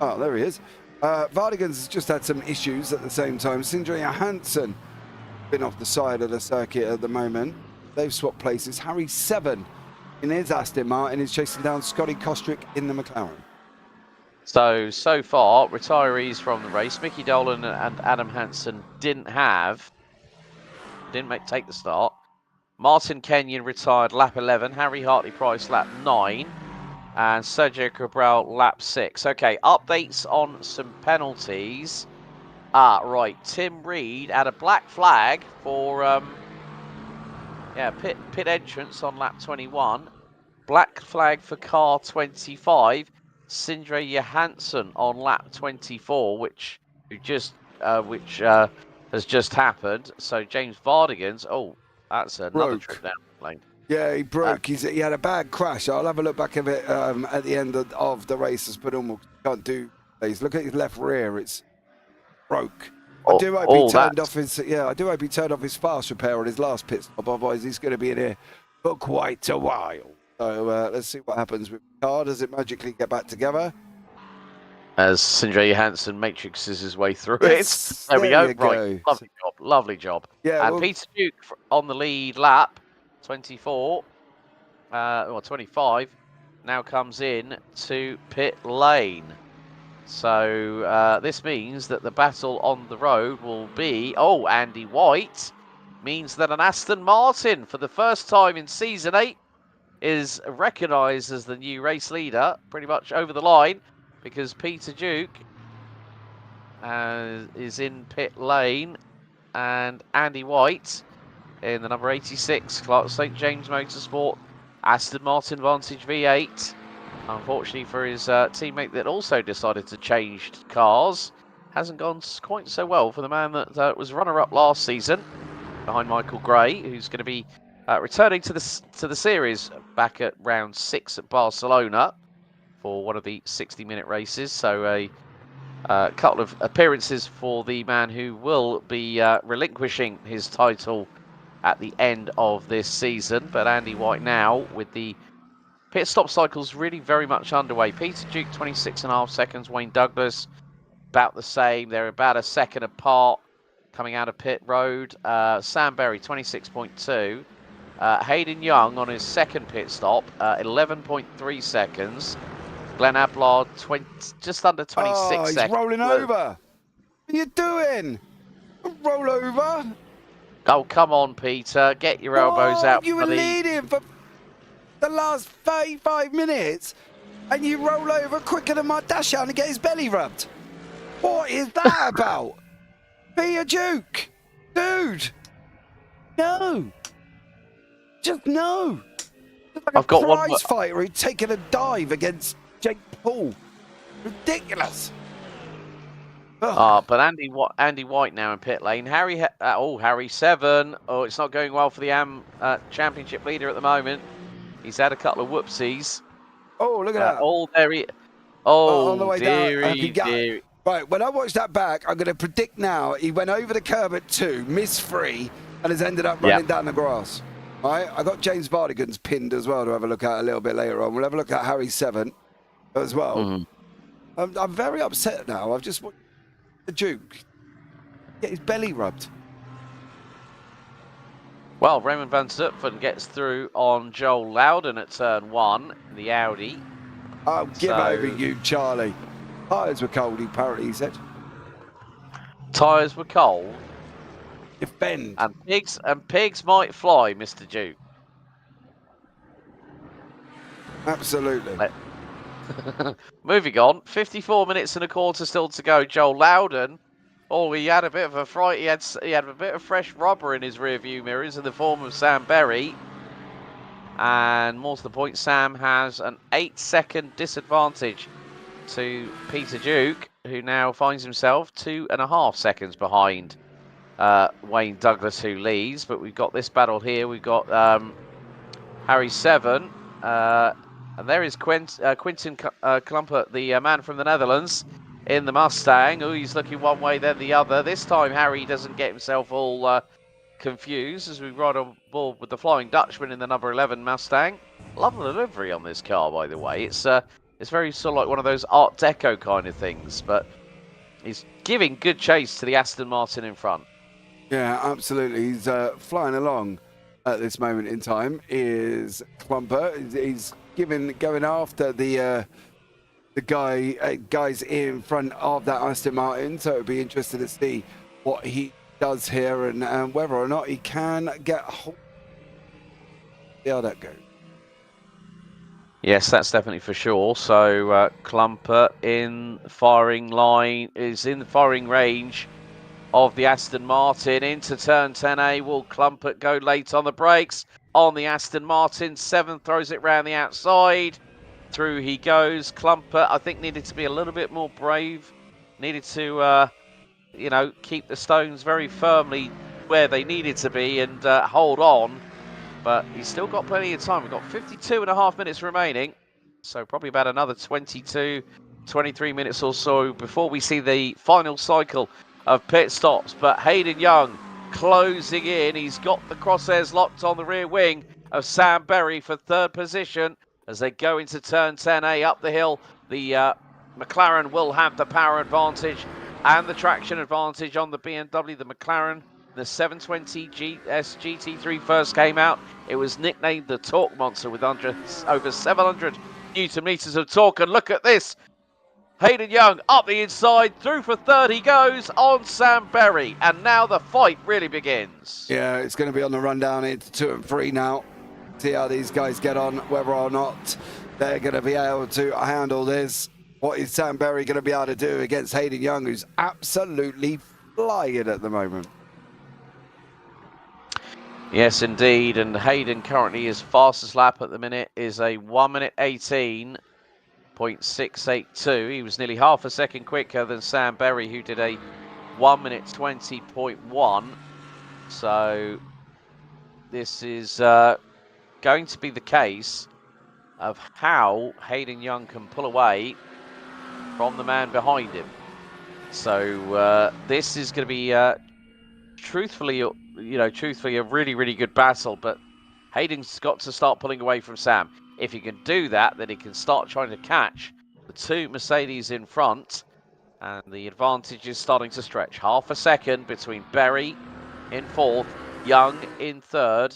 Oh, there he is. Vardigan's has just had some issues at the same time. Sindre Johansson been off the side of the circuit at the moment. They've swapped places. Harry 7 in his Aston Martin is chasing down Scotty Kostrick in the McLaren. So far, retirees from the race, Mickey Dolan and Adam Hansen didn't take the start. Martin Kenyon retired lap 11, Harry Hartley-Price lap 9, and Sergio Cabral lap 6. Okay, updates on some penalties. Right, Tim Reed had a black flag for pit entrance on lap 21. Black flag for car 25. Sindre Johansson on lap 24, which has just happened. So James Vardigan's, that's another trip down the lane. Yeah, he broke. He had a bad crash. I'll have a look back at it at the end of the race. But almost can't do these. Look at his left rear; it's broke. I do hope he turned off his. Yeah, I do hope he turned off his fast repair on his last pit stop. Otherwise, he's going to be in here for quite a while. So let's see what happens with the car. Does it magically get back together? As Sindre Johansson matrixes his way through it. There we go. Right, lovely job. Yeah, and Peter Duke on the lead lap, 24, 25, now comes in to pit lane. So this means that the battle on the road will be, Andy White, means that an Aston Martin, for the first time in Season 8, is recognised as the new race leader, pretty much over the line, because Peter Duke is in pit lane, and Andy White in the number 86 Clark St James Motorsport Aston Martin Vantage V8. Unfortunately for his teammate that also decided to change cars, hasn't gone quite so well for the man that was runner-up last season behind Michael Gray, who's going to be returning to the series back at round 6 at Barcelona for one of the 60-minute races. So a couple of appearances for the man who will be relinquishing his title at the end of this season. But Andy White now with the pit stop cycles really very much underway. Peter Duke 26.5 seconds. Wayne Douglas about the same. They're about a second apart coming out of pit road. Sam Berry 26.2. Hayden Young on his second pit stop, 11.3 seconds. Glenn Ablard, just under 26 seconds. He's rolling over. What are you doing? Roll over. Oh, come on, Peter. Get your elbows out. You were leading for the last 35 minutes, and you roll over quicker than my dash out and get his belly rubbed. What is that about? Peter Duke. Dude. No. Just no. Just like I've got one prize fighter who'd taken a dive against Jake Paul. Ridiculous. But Andy White now in pit lane. Harry 7. Oh, it's not going well for the AM championship leader at the moment. He's had a couple of whoopsies. Oh, look at that. On the way dearie, down. Dearie. Right, when I watch that back, I'm going to predict now he went over the curb at 2, missed 3, and has ended up running down the grass. All right, I got James Vardigan's pinned as well to have a look at a little bit later on. We'll have a look at Harry 7 as well. I'm very upset now. I've just watched the Duke get his belly rubbed. Well, Raymond van Zutphen gets through on Joel Loudon at turn 1, the Audi. I'll give over you, Charlie. Tyres were cold, apparently, he said. Tyres were cold. Defend. And pigs might fly, Mr. Duke. Absolutely. Moving on, 54 minutes and a quarter still to go. Joel Loudon. Oh, he had a bit of a fright. He had a bit of fresh rubber in his rear view mirrors in the form of Sam Berry. And more to the point, Sam has an 8-second disadvantage to Peter Duke, who now finds himself 2.5 seconds behind Wayne Douglas, who leads. But we've got this battle here. We've got Harry 7. And there is Quinten Klumpert, the man from the Netherlands, in the Mustang. Oh, he's looking one way, then the other. This time, Harry doesn't get himself all confused as we ride on board with the Flying Dutchman in the number 11 Mustang. Lovely delivery on this car, by the way. It's very sort of like one of those Art Deco kind of things, but he's giving good chase to the Aston Martin in front. Yeah, absolutely. He's flying along at this moment in time. Is Klumpert. He's going after the guys in front of that Aston Martin, so it'll be interesting to see what he does here and whether or not he can get hold. See how that goes. Yes, that's definitely for sure. So Klumpert in firing range of the Aston Martin into turn 10A. Will Klumpert go late on the brakes on the Aston Martin? 7 throws it round the outside. Through he goes. Klumpert, I think, needed to be a little bit more brave. Needed to, keep the stones very firmly where they needed to be and hold on. But he's still got plenty of time. We've got 52.5 minutes remaining. So probably about another 23 minutes or so before we see the final cycle of pit stops. But Hayden Young closing in. He's got the crosshairs locked on the rear wing of Sam Berry for third position. As they go into turn 10A up the hill, the McLaren will have the power advantage and the traction advantage on the BMW. The McLaren, the 720 GS GT3 first came out. It was nicknamed the Torque Monster with over 700 Newton meters of torque. And look at this. Hayden Young up the inside, through for third he goes on Sam Berry. And now the fight really begins. Yeah, it's going to be on the rundown into 2 and 3 now. See how these guys get on, whether or not they're going to be able to handle this. What is Sam Berry going to be able to do against Hayden Young, who's absolutely flying at the moment? Yes, indeed. And Hayden currently, his fastest lap at the minute is a 1 minute 18.682. He was nearly half a second quicker than Sam Berry, who did a 1 minute 20.1. So this is going to be the case of how Hayden Young can pull away from the man behind him. So this is going to be truthfully a really, really good battle, but Hayden's got to start pulling away from Sam. If he can do that, then he can start trying to catch the 2 Mercedes in front, and the advantage is starting to stretch. Half a second between Berry in fourth, Young in third.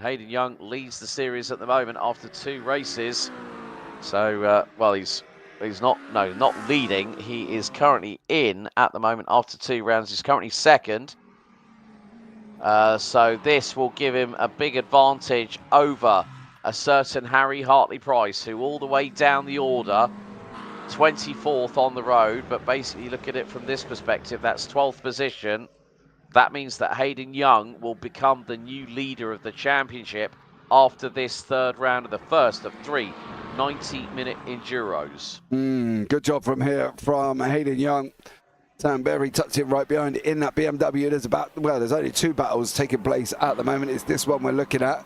Hayden Young leads the series at the moment after 2 races. So, well, he's not leading. He is currently in at the moment after 2 rounds. He's currently second. So this will give him a big advantage over a certain Harry Hartley-Price, who all the way down the order, 24th on the road. But basically, look at it from this perspective, that's 12th position. That means that Hayden Young will become the new leader of the championship after this third round of the first of 3 90-minute enduros. Good job from Hayden Young. Sam Berry tucked in right behind in that BMW. There's only 2 battles taking place at the moment. It's this one we're looking at.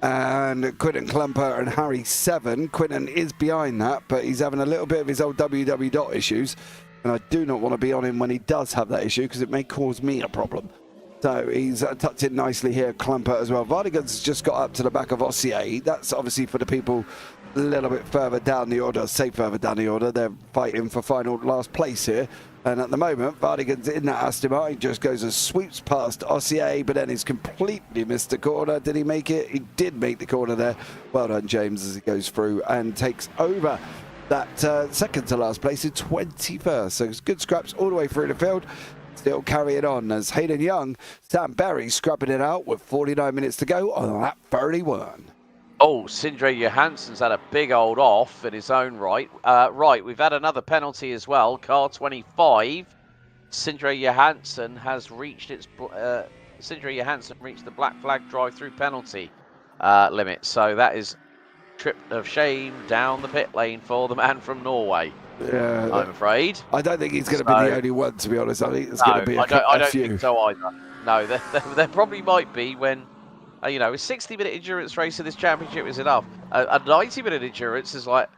And Quinten Klumpert and Harry 7. Quinten is behind that, but he's having a little bit of his old www issues. And I do not want to be on him when he does have that issue, because it may cause me a problem. So he's tucked in nicely here, Clumper as well. Vardigan's just got up to the back of Ossier. That's obviously for the people a little bit further down the order, say further down the order. They're fighting for final last place here. And at the moment, Vardigan's in that Aston Martin, just goes and sweeps past Ossier, but then he's completely missed the corner. Did he make it? He did make the corner there. Well done, James, as he goes through and takes over that second to last place in 21st. So it's good scraps all the way through the field. Still carrying on as Hayden Young, Sam Berry scrubbing it out with 49 minutes to go on lap 31. Oh, Sindre Johansson's had a big old off in his own right. Right, we've had another penalty as well. Car 25. Sindre Johansson has reached its. Sindre Johansson reached the black flag drive-through penalty limit. So that is trip of shame down the pit lane for the man from Norway. Yeah, I'm afraid. I don't think he's going to be the only one, to be honest. I think there's going to be a few. I don't think so either. No, there probably might be when, you know, a 60-minute endurance race in this championship is enough. A 90-minute endurance is like,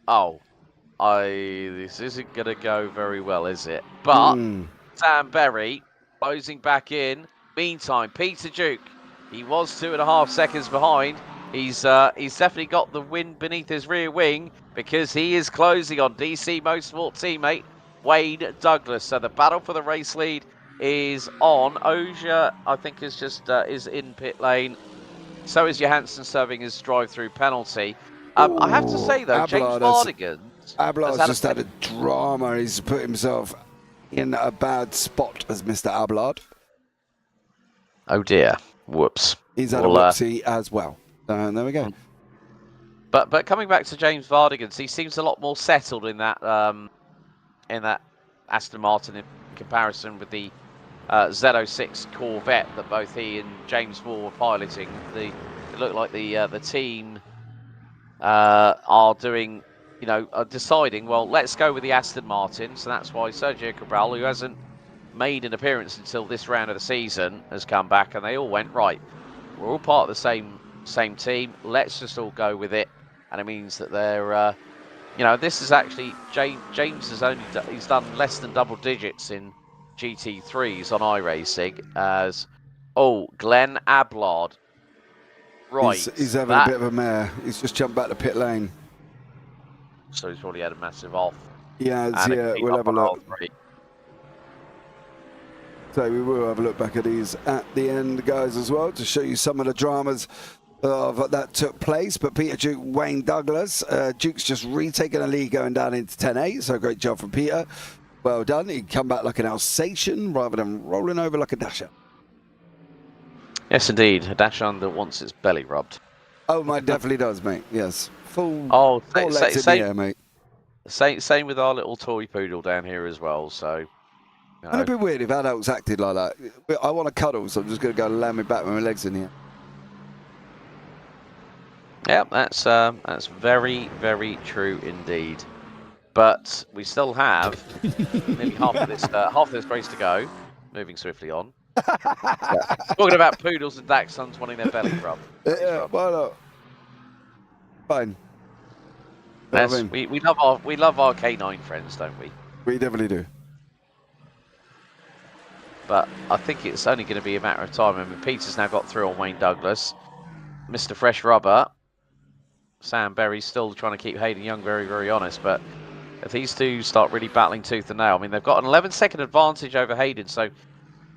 oh, this isn't going to go very well, is it? But Sam Berry closing back in. Meantime, Peter Duke, he was 2.5 seconds behind. He's definitely got the wind beneath his rear wing because he is closing on DC Motorsport teammate Wayne Douglas. So the battle for the race lead is on. Ogier, I think, is just is in pit lane. So is Johansson serving his drive-through penalty. I have to say though, James Vardigan. Ablard's just had a drama. He's put himself in a bad spot as Mr. Ablard. Oh dear! Whoops. He's had a whoopsie as well. And there we go. But coming back to James Vardigan, he seems a lot more settled in that Aston Martin in comparison with the Z06 Corvette that both he and James Moore were piloting. It looked like the team are doing, you know, are deciding, well, let's go with the Aston Martin. So that's why Sergio Cabral, who hasn't made an appearance until this round of the season, has come back, and they all went, right, we're all part of the same team, let's just all go with it. And it means that they're you know, this is actually James he's done less than double digits in GT3s on iRacing as Glenn Ablard, right, he's having a bit of a mare. He's just jumped back to pit lane, so he's probably had a massive off. Yeah, we'll have a look. So we will have a look back at these at the end, guys, as well, to show you some of the dramas of that took place. But Peter Duke, Wayne Douglas, Duke's just retaking a lead going down into 10A, so great job from Peter. Well done. He'd come back like an Alsatian rather than rolling over like a Dasher. Yes, indeed, a Dasher that wants its belly rubbed. Oh, mine definitely does, mate. Yes, full. Legs in the air, mate. Same with our little toy poodle down here as well. So. It'd be weird if adults acted like that. I want to cuddle, so I'm just going to go and land me back with my legs in here. Yeah, that's very, very true indeed. But we still have nearly half of this race to go. Moving swiftly on. Talking about poodles and dachshunds wanting their belly rubbed. Yeah, why not? Fine. We love our canine friends, don't we? We definitely do. But I think it's only going to be a matter of time. I mean, Peter's now got through on Wayne Douglas. Mr. Fresh Rubber. Sam Berry's still trying to keep Hayden Young very, very honest. But if these two start really battling tooth and nail, I mean, they've got an 11-second advantage over Hayden. So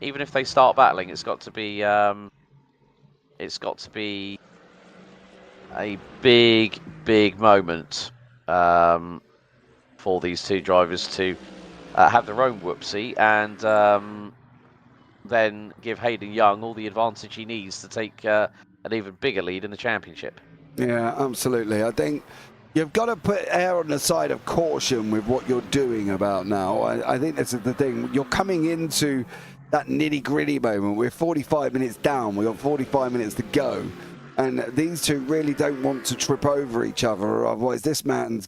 even if they start battling, it's got to be a big, big moment for these two drivers to have their own whoopsie and then give Hayden Young all the advantage he needs to take an even bigger lead in the championship. Yeah, absolutely. I think you've got to err on the side of caution with what you're doing about now. I think this is the thing. You're coming into that nitty-gritty moment. We're 45 minutes down. We've got 45 minutes to go. And these two really don't want to trip over each other. Otherwise, this man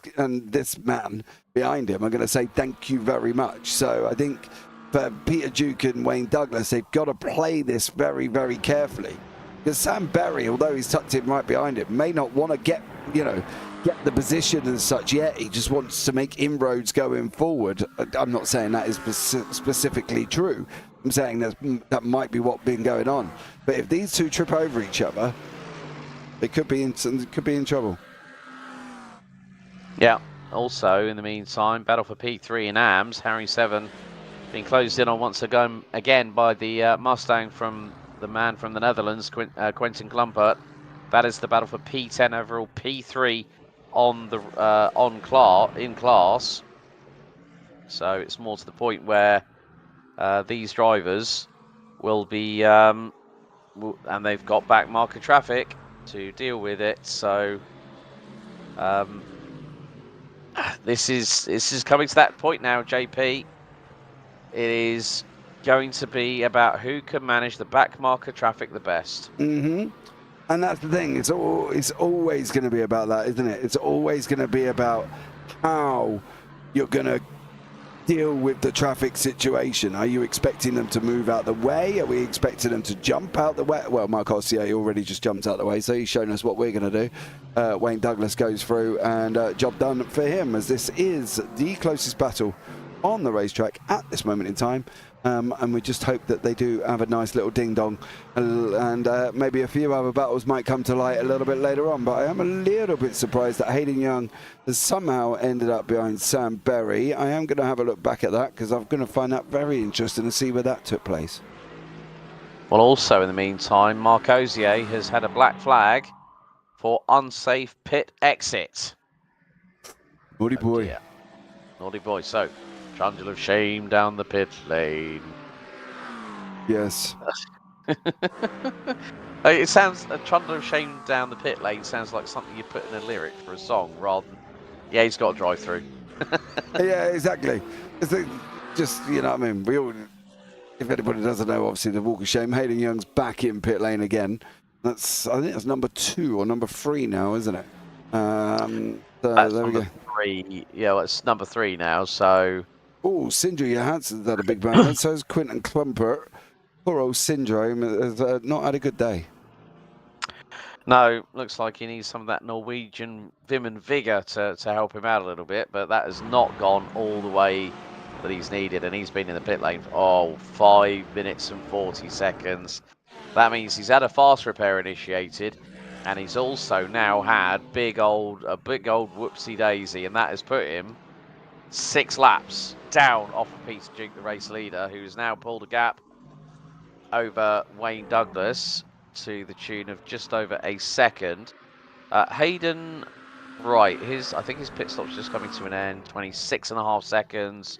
behind him are going to say thank you very much. So I think for Peter Duke and Wayne Douglas, they've got to play this very, very carefully. Because Sam Berry, although he's tucked in right behind him, may not want to get, you know, get the position as such yet. He just wants to make inroads going forward. I'm not saying that is specifically true. I'm saying that might be what's been going on. But if these two trip over each other, they could be in trouble. Yeah. Also, in the meantime, battle for P3 in AMS. Harry 7 being closed in on once again by the Mustang from the man from the Netherlands, Quentin Klumpert. That is the battle for P10 overall, P3 on the in class. So it's more to the point where these drivers will be, and they've got back marker traffic to deal with it. So this is coming to that point now, JP. It is going to be about who can manage the back marker traffic the best. Mm-hmm. And that's the thing. It's always going to be about that, isn't it? It's always going to be about how you're going to deal with the traffic situation. Are you expecting them to move out the way? Are we expecting them to jump out the way? Well, Mark Ossier already just jumped out the way, so he's shown us what we're going to do. Wayne Douglas goes through, and job done for him, as this is the closest battle on the racetrack at this moment in time. And we just hope that they do have a nice little ding-dong, and maybe a few other battles might come to light a little bit later on. But I am a little bit surprised that Hayden Young has somehow ended up behind Sam Berry. I am going to have a look back at that, because I'm going to find that very interesting to see where that took place. Well, also in the meantime, Mark Ozier has had a black flag for unsafe pit exit. Naughty boy. Dear. Naughty boy. So, trundle of shame down the pit lane. Yes. It sounds, a trundle of shame down the pit lane sounds like something you put in a lyric for a song rather than, yeah, he's got to drive through. Yeah, exactly. It's just, you know what I mean? We all, if anybody doesn't know, obviously the walk of shame, Hayden Young's back in pit lane again. I think that's number 2 or number 3 now, isn't it? So that's there we go. 3. Yeah, well, it's number 3 now, so... Oh, Sindri Johansson's had a big moment. So has Quentin Klumpert. Poor old Syndrome has not had a good day. No, looks like he needs some of that Norwegian vim and vigour to help him out a little bit, but that has not gone all the way that he's needed, and he's been in the pit lane for 5 minutes and 40 seconds. That means he's had a fast repair initiated, and he's also now had a big old whoopsie daisy, and that has put him 6 laps down off of Peter Duke, the race leader, who's now pulled a gap over Wayne Douglas to the tune of just over a second. Hayden, right, I think his pit stop's just coming to an end, 26.5 seconds.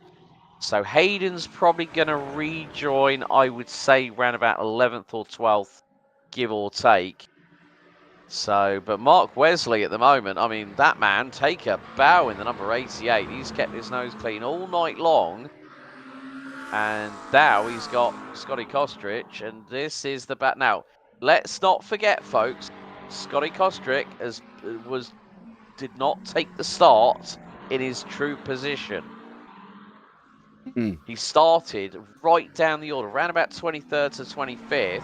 So Hayden's probably going to rejoin, I would say, around about 11th or 12th, give or take. So, but Mark Wesley at the moment, I mean, that man, take a bow in the number 88. He's kept his nose clean all night long. And now he's got Scotty Kostrich, and this is the bat. Now, let's not forget, folks, Scotty Kostrich did not take the start in his true position. He started right down the order, around about 23rd to 25th.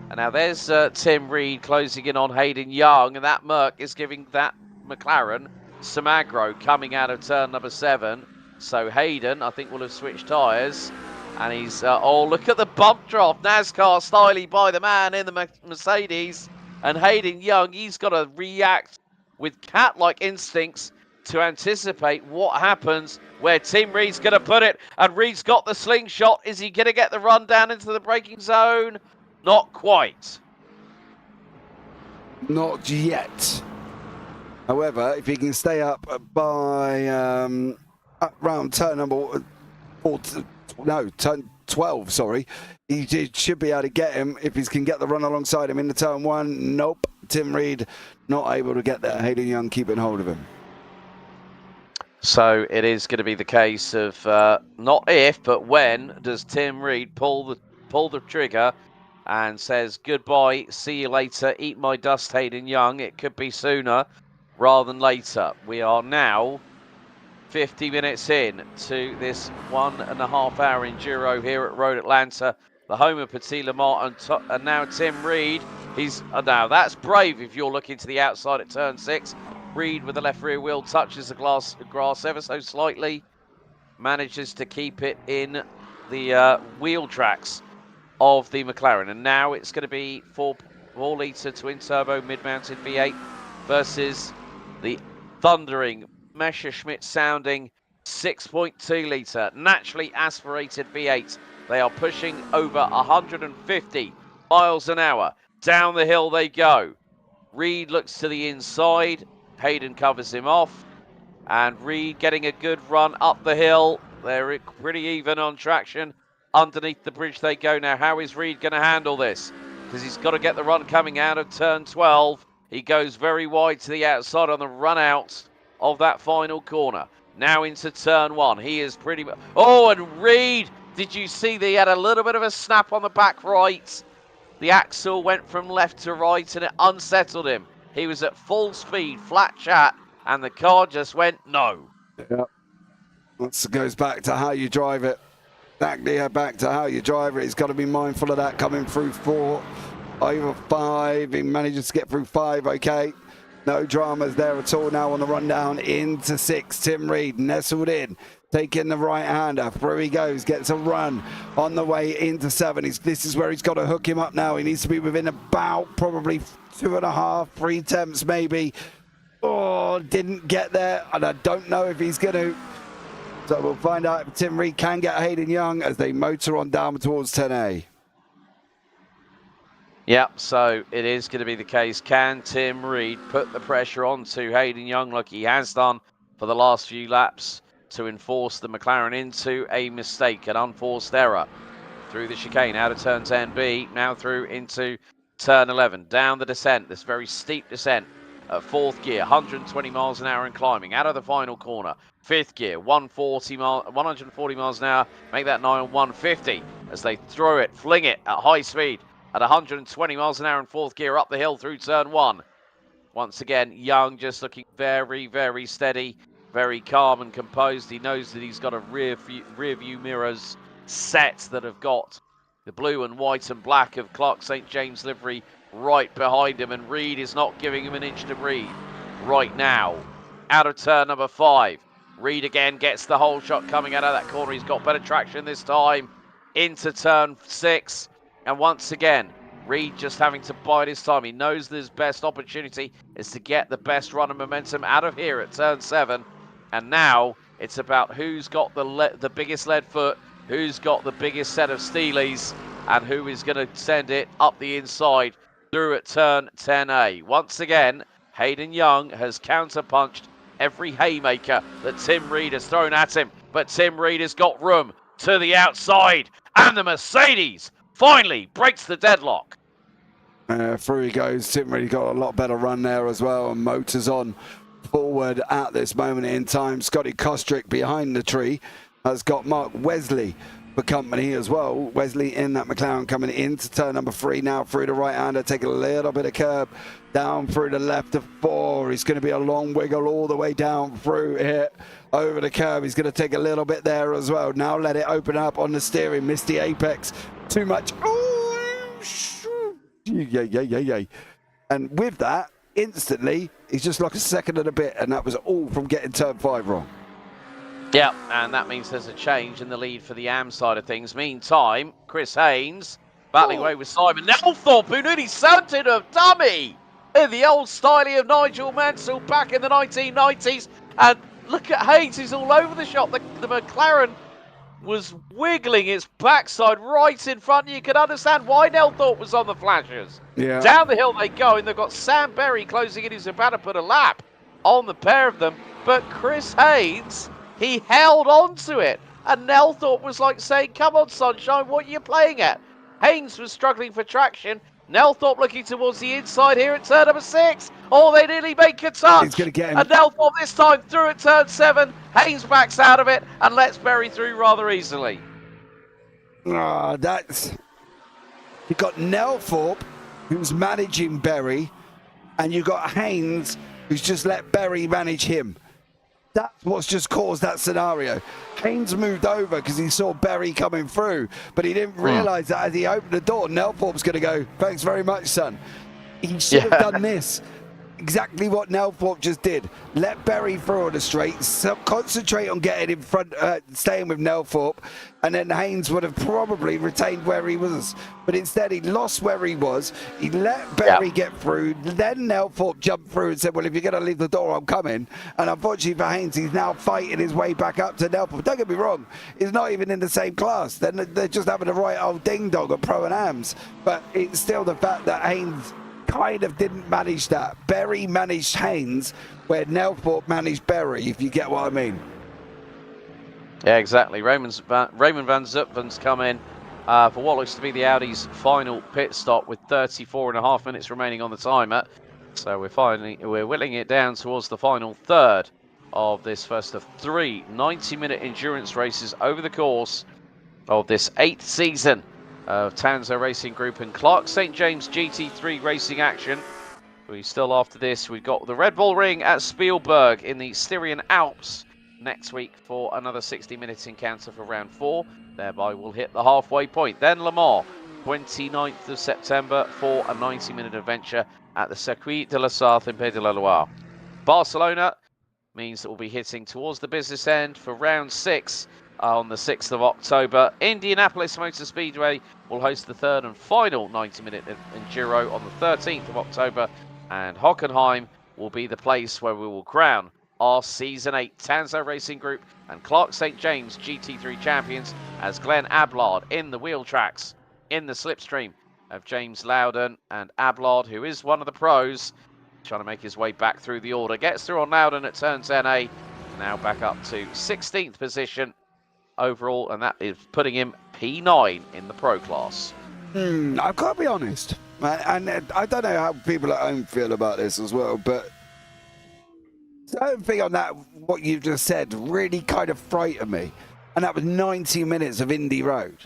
And now there's Tim Reed closing in on Hayden Young, and that Merc is giving that McLaren some aggro coming out of turn number 7. So Hayden, I think, will have switched tyres. And he's, oh, look at the bump drop. NASCAR styling by the man in the Mercedes. And Hayden Young, he's got to react with cat-like instincts to anticipate what happens, where Tim Reed's going to put it. And Reed's got the slingshot. Is he going to get the run down into the braking zone? Not quite. Not yet. However, if he can stay up by around turn number turn 12, sorry, he should be able to get him if he can get the run alongside him into turn 1. Nope, Tim Reed not able to get there. Hayden Young keeping hold of him. So it is going to be the case of not if, but when does Tim Reed pull the trigger and says goodbye, see you later, eat my dust, Hayden Young. It could be sooner rather than later. We are now 50 minutes in to this 1.5 hour enduro here at Road Atlanta, the home of Petit Le Mans, and now Tim Reed. He's now that's brave if you're looking to the outside at turn 6. Reed with the left rear wheel touches the grass ever so slightly. Manages to keep it in the wheel tracks of the McLaren. And now it's going to be 4-litre twin-turbo mid-mounted V8 versus the thundering Messerschmitt-sounding 6.2-litre naturally aspirated V8. They are pushing over 150 miles an hour. Down the hill they go. Reed looks to the inside. Hayden covers him off. And Reed getting a good run up the hill. They're pretty even on traction. Underneath the bridge they go now. How is Reed going to handle this? Because he's got to get the run coming out of turn 12. He goes very wide to the outside on the run out of that final corner. Now into turn 1. He is pretty much... Oh, and Reed, did you see that he had a little bit of a snap on the back right? The axle went from left to right and it unsettled him. He was at full speed, flat chat, and the car just went no. Yeah. That goes back to how you drive it. Exactly back to how you drive it. He's got to be mindful of that coming through 4, over 5. He manages to get through 5, okay. No dramas there at all now on the rundown into 6. Tim Reed nestled in, taking the right-hander. Through he goes, gets a run on the way into 7. This is where he's got to hook him up now. He needs to be within about probably 2.5, 3 attempts maybe. Oh, didn't get there, and I don't know if he's going to. So we'll find out if Tim Reed can get Hayden Young as they motor on down towards 10A. Yep, so it is going to be the case. Can Tim Reed put the pressure onto Hayden Young like he has done for the last few laps to enforce the McLaren into a mistake, an unforced error? Through the chicane, out of turn 10B, now through into turn 11. Down the descent, this very steep descent at 4th gear, 120 miles an hour and climbing. Out of the final corner, 5th gear, 140 miles an hour. Make that 9 on 150 as they throw it, fling it at high speed. At 120 miles an hour in 4th gear up the hill through turn 1. Once again, Young just looking very, very steady, very calm and composed. He knows that he's got a rear view mirrors set that have got the blue and white and black of Clark St. James livery right behind him. And Reed is not giving him an inch to breathe right now. Out of turn number 5. Reed again gets the whole shot coming out of that corner. He's got better traction this time. Into turn 6. And once again, Reed just having to bide his time. He knows that his best opportunity is to get the best run of momentum out of here at turn 7. And now it's about who's got the biggest lead foot, who's got the biggest set of steelies, and who is going to send it up the inside through at turn 10A. Once again, Hayden Young has counterpunched every haymaker that Tim Reed has thrown at him. But Tim Reed has got room to the outside. And the Mercedes finally breaks the deadlock. Through he goes. Tim Reed got a lot better run there as well, and motors on forward at this moment in time. Scotty Kostrick behind the tree has got Mark Wesley for company as well. Wesley in that McLaren coming into turn number 3 now through the right-hander, take a little bit of curb down through the left of 4. He's going to be a long wiggle all the way down through here over the curb. He's going to take a little bit there as well. Now let it open up on the steering. Missed the apex too much. Oh, yeah. And with that, instantly, he's just like a second and a bit, and that was all from getting turn 5 wrong. Yeah, and that means there's a change in the lead for the AM side of things. Meantime, Chris Haynes battling away with Simon Nelthorpe, who nearly sounded a dummy in the old style of Nigel Mansell back in the 1990s. And look at Haynes, he's all over the shop. The McLaren was wiggling its backside right in front. You can understand why Nelthorpe was on the flashers. Yeah. Down the hill they go, and they've got Sam Berry closing in, who's about to put a lap on the pair of them. But Chris Haynes, he held on to it. And Nelthorpe was like saying, come on, sunshine, what are you playing at? Haynes was struggling for traction. Nelthorpe looking towards the inside here at turn number 6. Oh, they nearly make a touch. He's going to get him. And Nelthorpe this time through at turn 7. Haynes backs out of it and lets Berry through rather easily. That's... You've got Nelthorpe, who's managing Berry, and you've got Haynes, who's just let Berry manage him. That's what's just caused that scenario. Haynes moved over because he saw Berry coming through, but he didn't realise that as he opened the door, Nelthorpe's going to go, thanks very much, son. He should have done this. exactly what Nelthorpe just did. Let Berry through on the straight, concentrate on getting in front, staying with Nelthorpe, and then Haynes would have probably retained where he was. But instead, he lost where he was. He let Berry get through. Then Nelthorpe jumped through and said, well, if you're going to leave the door, I'm coming. And unfortunately for Haynes, he's now fighting his way back up to Nelthorpe. Don't get me wrong, he's not even in the same class. They're just having a right old ding-dong at Pro-Ams. But it's still the fact that Haynes kind of didn't manage that. Berry managed Haynes where Nelthorpe managed Berry, if you get what I mean. Yeah, exactly. Raymond van Zutphen's come in for what looks to be the Audi's final pit stop with 34.5 minutes remaining on the timer. So we're whittling it down towards the final third of this first of 3 90-minute endurance races over the course of this 8th season of Tanso Racing Group and Clark St. James GT3 racing action. After this, we've got the Red Bull Ring at Spielberg in the Styrian Alps next week for another 60-minute encounter for round 4. Thereby we'll hit the halfway point. Then Le Mans, 29th of September for a 90-minute adventure at the Circuit de la Sarthe in Pays de la Loire. Barcelona means that we'll be hitting towards the business end for round 6 on the 6th of October. Indianapolis Motor Speedway will host the third and final 90-minute Enduro on the 13th of October. And Hockenheim will be the place where we will crown our Season 8 Tanso Racing Group and Clark St. James GT3 champions as Glenn Ablard in the wheel tracks in the slipstream of James Loudon. And Ablard, who is one of the pros, trying to make his way back through the order, gets through on Loudon at turn 10A, now back up to 16th position overall, and that is putting him P9 in the pro class. I've got to be honest, and I don't know how people at home feel about this as well, but certain thing on that, what you've just said, really kind of frightened me, and that was 90 minutes of Indy Road,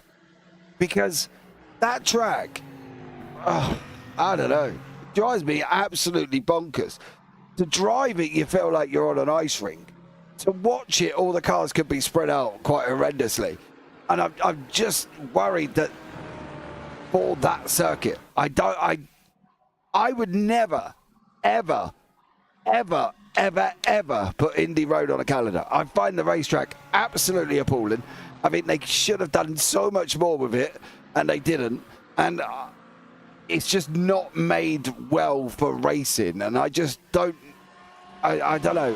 because that track, I don't know, drives me absolutely bonkers. To drive it, you feel like you're on an ice rink. To watch it, all the cars could be spread out quite horrendously. And I'm just worried that for that circuit, I would never, ever, ever, ever, ever put Indy Road on a calendar. I find the racetrack absolutely appalling. I mean, they should have done so much more with it, and they didn't. And it's just not made well for racing. And I just don't, I don't know.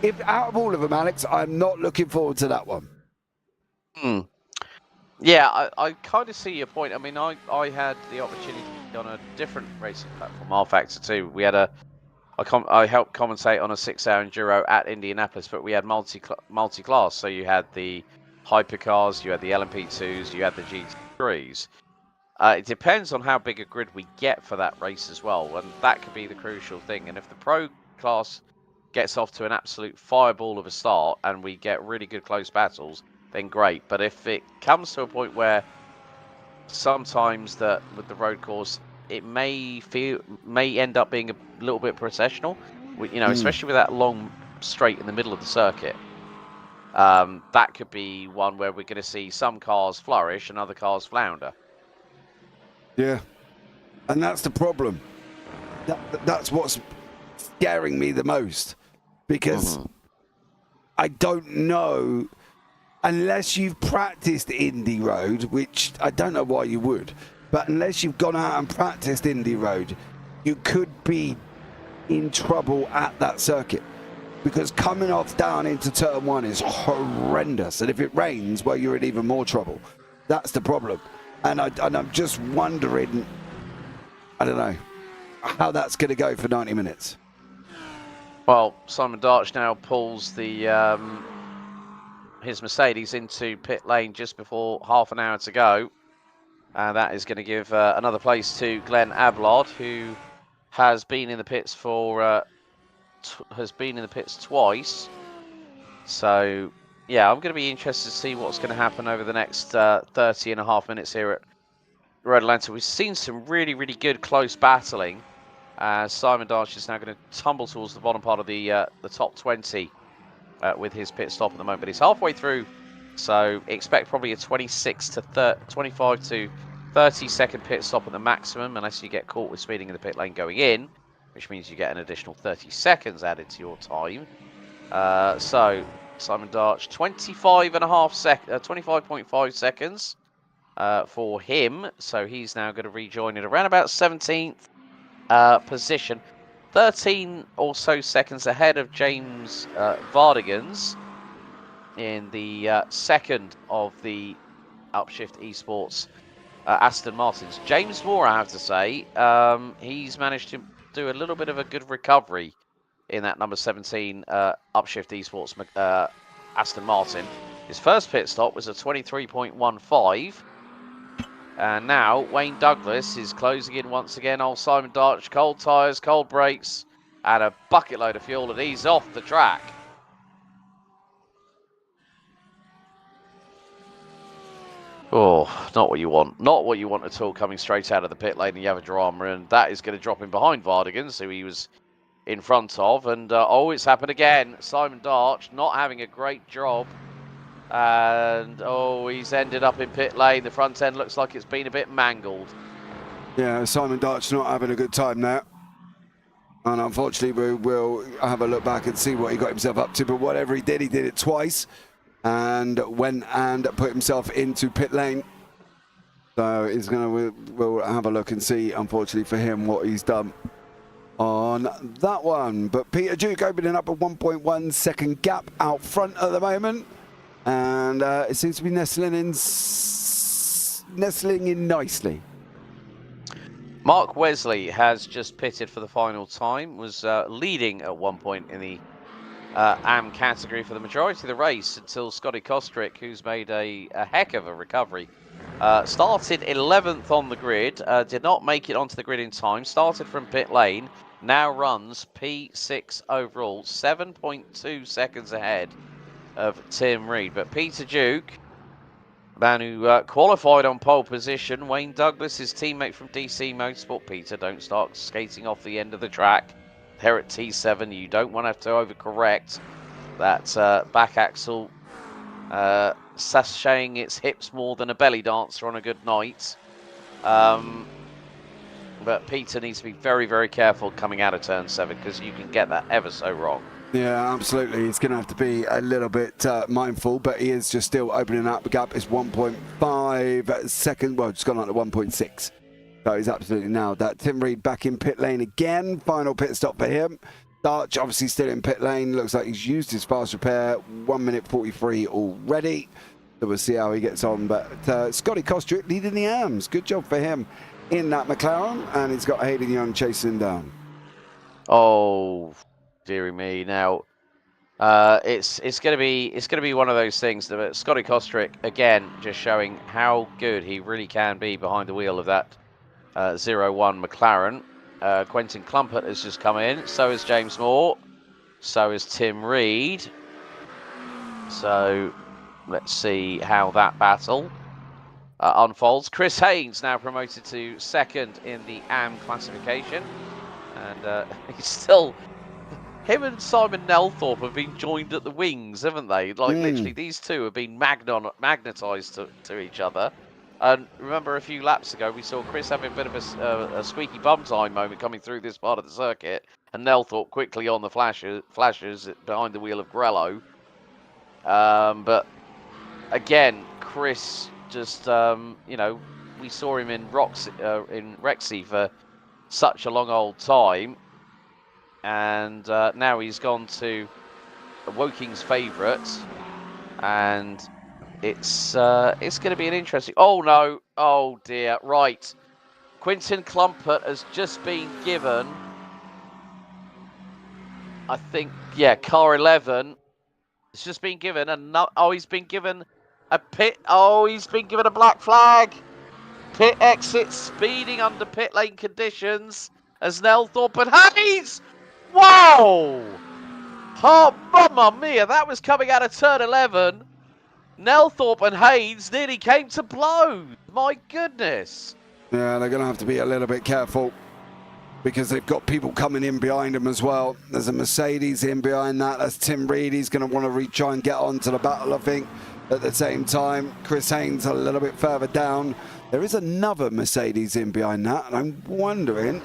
If out of all of them, Alex, I'm not looking forward to that one. Yeah, I kind of see your point. I mean, I had the opportunity on a different racing platform, R Factor 2. We had I helped commentate on a 6-hour enduro at Indianapolis, but we had multi-class. So you had the hypercars, you had the LMP2s, you had the GT3s. It depends on how big a grid we get for that race as well, and that could be the crucial thing. And if the pro class gets off to an absolute fireball of a start and we get really good close battles, then great. But if it comes to a point where sometimes that with the road course, it may end up being a little bit processional, especially with that long straight in the middle of the circuit. That could be one where we're going to see some cars flourish and other cars flounder. Yeah, and that's the problem. That's what's scaring me the most, because I don't know, unless you've practiced Indy Road, which I don't know why you would, but unless you've gone out and practiced Indy Road, you could be in trouble at that circuit, because coming off down into turn 1 is horrendous, and if it rains, well, you're in even more trouble. That's the problem. And I'm just wondering, I don't know, how that's going to go for 90 minutes. Well, Simon Darch now pulls the his Mercedes into pit lane just before half an hour to go. And that is going to give another place to Glenn Ablard, who has been in the pits twice. So, yeah, I'm going to be interested to see what's going to happen over the next 30.5 minutes here at Road Atlanta. We've seen some really, really good close battling. Simon Darch is now going to tumble towards the bottom part of the top 20 with his pit stop at the moment. But he's halfway through, so expect probably a 25 to 30 second pit stop at the maximum, unless you get caught with speeding in the pit lane going in. which means you get an additional 30 seconds added to your time. So Simon Darch, 25.5 seconds for him. So he's now going to rejoin at around about 17th position. 13 or so seconds ahead of James Vardigans in the second of the Upshift Esports Aston Martins. James Moore, I have to say, he's managed to do a little bit of a good recovery in that number 17 Upshift Esports Aston Martin. His first pit stop was a 23.15. And now Wayne Douglas is closing in once again. Old Simon Darch, cold tyres, cold brakes, and a bucket load of fuel, and he's off the track. Oh, not what you want. Not what you want at all, coming straight out of the pit lane and you have a drama, and that is going to drop him behind Vardigans, who he was in front of. And, oh, it's happened again. Simon Darch not having a great job. And, oh, he's ended up in pit lane. The front end looks like it's been a bit mangled. Yeah, Simon Darch not having a good time there. And unfortunately, we'll have a look back and see what he got himself up to. But whatever he did it twice. And went and put himself into pit lane. So he's we'll have a look and see, unfortunately for him, what he's done on that one. But Peter Duke opening up a 1.1 second gap out front at the moment. And it seems to be nestling in nicely. Mark Wesley has just pitted for the final time, was leading at one point in the AM category for the majority of the race until Scotty Kostrick, who's made a heck of a recovery, started 11th on the grid, did not make it onto the grid in time, started from pit lane, now runs P6 overall, 7.2 seconds ahead of Tim Reed. But Peter Duke, man who qualified on pole position, Wayne Douglas, his teammate from DC Motorsport. Peter, don't start skating off the end of the track. Here at T7, you don't want to have to overcorrect that back axle, sashaying its hips more than a belly dancer on a good night. But Peter needs to be very, very careful coming out of turn 7, because you can get that ever so wrong. Yeah, absolutely. He's going to have to be a little bit mindful, but he is just still opening up. The gap is 1.5 seconds. Well, it's gone on to 1.6. So he's absolutely nailed that. Tim Reed back in pit lane again. Final pit stop for him. Darch obviously still in pit lane. Looks like he's used his fast repair. 1 minute 43 already. So we'll see how he gets on. But Scotty Kostrick leading the AMs. Good job for him in that McLaren. And he's got Hayden Young chasing him down. Oh, dearie me. Now, it's going to be one of those things that Scotty Kostrick, again, just showing how good he really can be behind the wheel of that 0-1 McLaren. Quentin Clumpert has just come in. So is James Moore. So is Tim Reed. So let's see how that battle unfolds. Chris Haynes now promoted to second in the AM classification. And he's still... Him and Simon Nelthorpe have been joined at the wings, haven't they? Like, literally, these two have been magnetised to each other. And remember, a few laps ago, we saw Chris having a bit of a squeaky bum time moment coming through this part of the circuit, and Nelthorpe quickly on the flashes behind the wheel of Grello. But again, Chris just, you know, we saw him in Rexy for such a long old time, and now he's gone to Woking's favourite, and it's going to be an interesting... Oh, no. Oh, dear. Right. Quentin Clumpert has just been given, I think, yeah, car 11. It's just been given he's been given a pit... Oh, he's been given a black flag. Pit exit speeding under pit lane conditions as Nelthorpe and Hayes. Whoa! Oh, mamma mia. That was coming out of turn 11. Nelthorpe and Haynes nearly came to blows. My goodness. Yeah, they're going to have to be a little bit careful because they've got people coming in behind them as well. There's a Mercedes in behind that. That's Tim Reed. He's going to want to try and get onto the battle, I think. At the same time, Chris Haynes a little bit further down. There is another Mercedes in behind that, and I'm wondering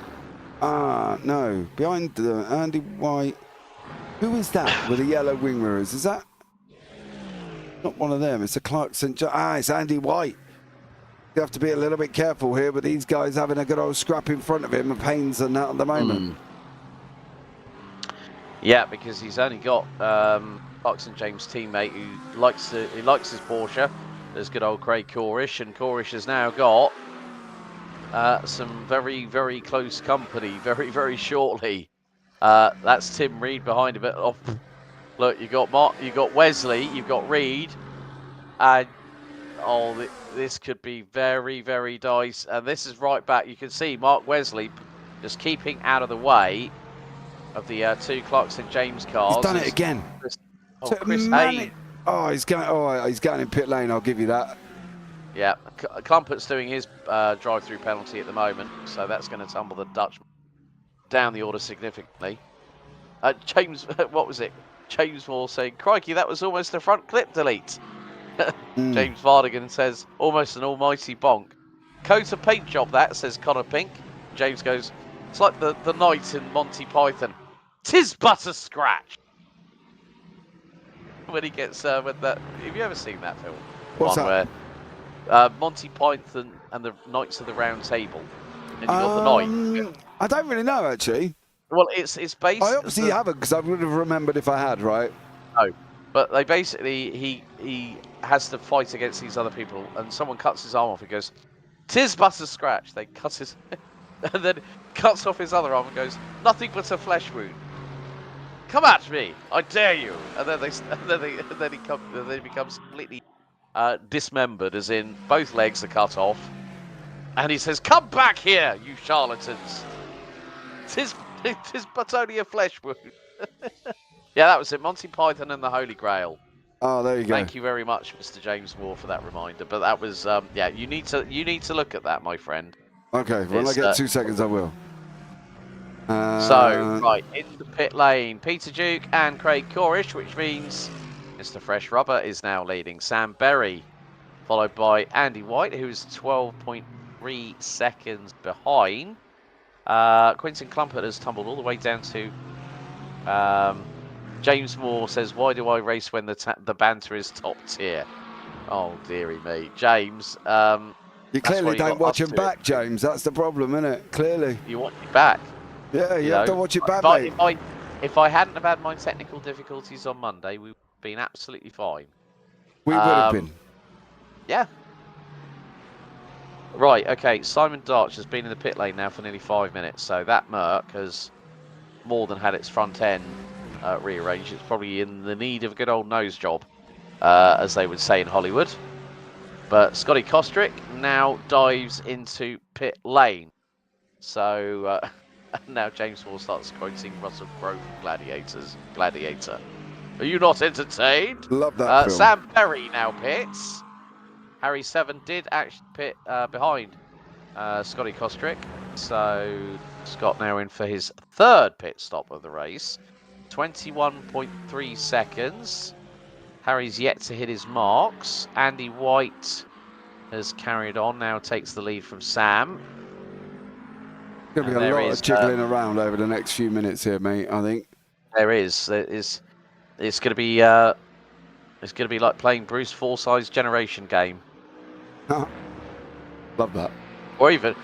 No. Behind Andy White. Who is that with the yellow wing mirrors? Is that not one of them? It's a Clarkson. It's Andy White. You have to be a little bit careful here, but these guys having a good old scrap in front of him, and Payne's and that at the moment. Yeah, because he's only got Clarkson James' teammate who likes his Porsche. There's good old Craig Corish, and Corish has now got some very, very close company very, very shortly. That's Tim Reed behind him. Oh, look, you got Wesley, you've got Reed, and this could be very, very nice. And this is right back. You can see Mark Wesley just keeping out of the way of the two Clarkson James cars. He's done it again. Chris Hayes. He's going in pit lane. I'll give you that. Yeah, Clumpert's doing his drive-through penalty at the moment, so that's going to tumble the Dutchman down the order significantly. James, what was it? James Moore saying, "Crikey, that was almost a front clip delete." James Vardigan says, "Almost an almighty bonk." Coat of paint job, that, says Connor Pink. James goes, "It's like the knight in Monty Python. 'Tis but a scratch." When he gets with that, have you ever seen that film? What's that? Where Monty Python and the Knights of the Round Table, and you got the knight. I don't really know, actually. Well, it's based. I obviously haven't, because I would have remembered if I had, right? No, but they basically he has to fight against these other people, and someone cuts his arm off. He goes, "'Tis but a scratch." They cut his, and then cuts off his other arm and goes, "Nothing but a flesh wound. Come at me, I dare you." And then he becomes completely dismembered, as in both legs are cut off, and he says, "Come back here, you charlatans. 'Tis but only a flesh wound." Yeah, that was it. Monty Python and the Holy Grail. Oh, there you go. Thank you very much, Mr. James Moore, for that reminder. But that was, yeah, you need to look at that, my friend. Okay, when I get 2 seconds, I will. So, right, in the pit lane, Peter Duke and Craig Corish, which means Mr. Fresh Rubber is now leading. Sam Berry, followed by Andy White, who is 12.3 seconds behind. Quinton Clumpert has tumbled all the way down to... James Moore says, "Why do I race when the banter is top tier?" Oh, dearie me. James, you clearly don't watch him back, James. That's the problem, isn't it? Clearly. You watch it back. Yeah, you have to watch it back, but mate. If I hadn't have had my technical difficulties on Monday, we would have been absolutely fine. We would have been. Yeah. Right, okay. Simon Darch has been in the pit lane now for nearly 5 minutes, so that Merc has more than had its front end rearranged. It's probably in the need of a good old nose job, as they would say in Hollywood. But Scotty Kostrick now dives into pit lane. So now James Moore starts quoting Russell Crowe from Gladiator. Are you not entertained? Love that film. Sam Perry now pits. Harry Seven did actually pit behind Scotty Kostrick. So Scott now in for his third pit stop of the race. 21.3 seconds. Harry's yet to hit his marks. Andy White has carried on, now takes the lead from Sam. There's going to be a lot of jiggling around over the next few minutes here, mate, I think. There is. It's going to be like playing Bruce Forsyth's Generation game. Love that. Or even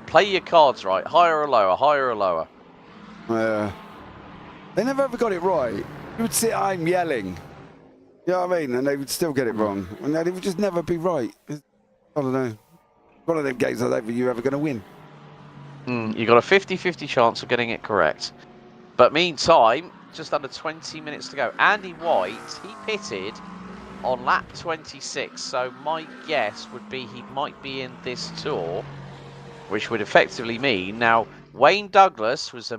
play your cards right. Higher or lower, higher or lower. Yeah. They never ever got it right. You would sit I'm yelling. You know what I mean? And they would still get it wrong. And they would just never be right. I don't know. One of them games I don't think you're ever going to win. You got a 50-50 chance of getting it correct. But meantime, just under 20 minutes to go. Andy White, he pitted on lap 26. So my guess would be he might be in this tour, which would effectively mean now Wayne Douglas was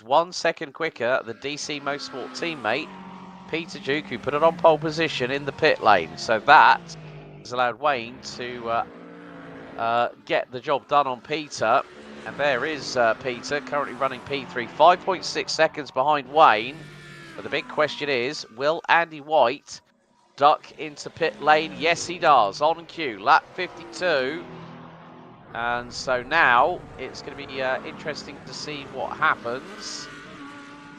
1 second quicker, the DC Motorsport teammate, Peter Duke, who put it on pole position in the pit lane. So that has allowed Wayne to get the job done on Peter. And there is Peter, currently running P3, 5.6 seconds behind Wayne. But the big question is, will Andy White duck into pit lane? Yes, he does. On cue, lap 52. And so now it's going to be interesting to see what happens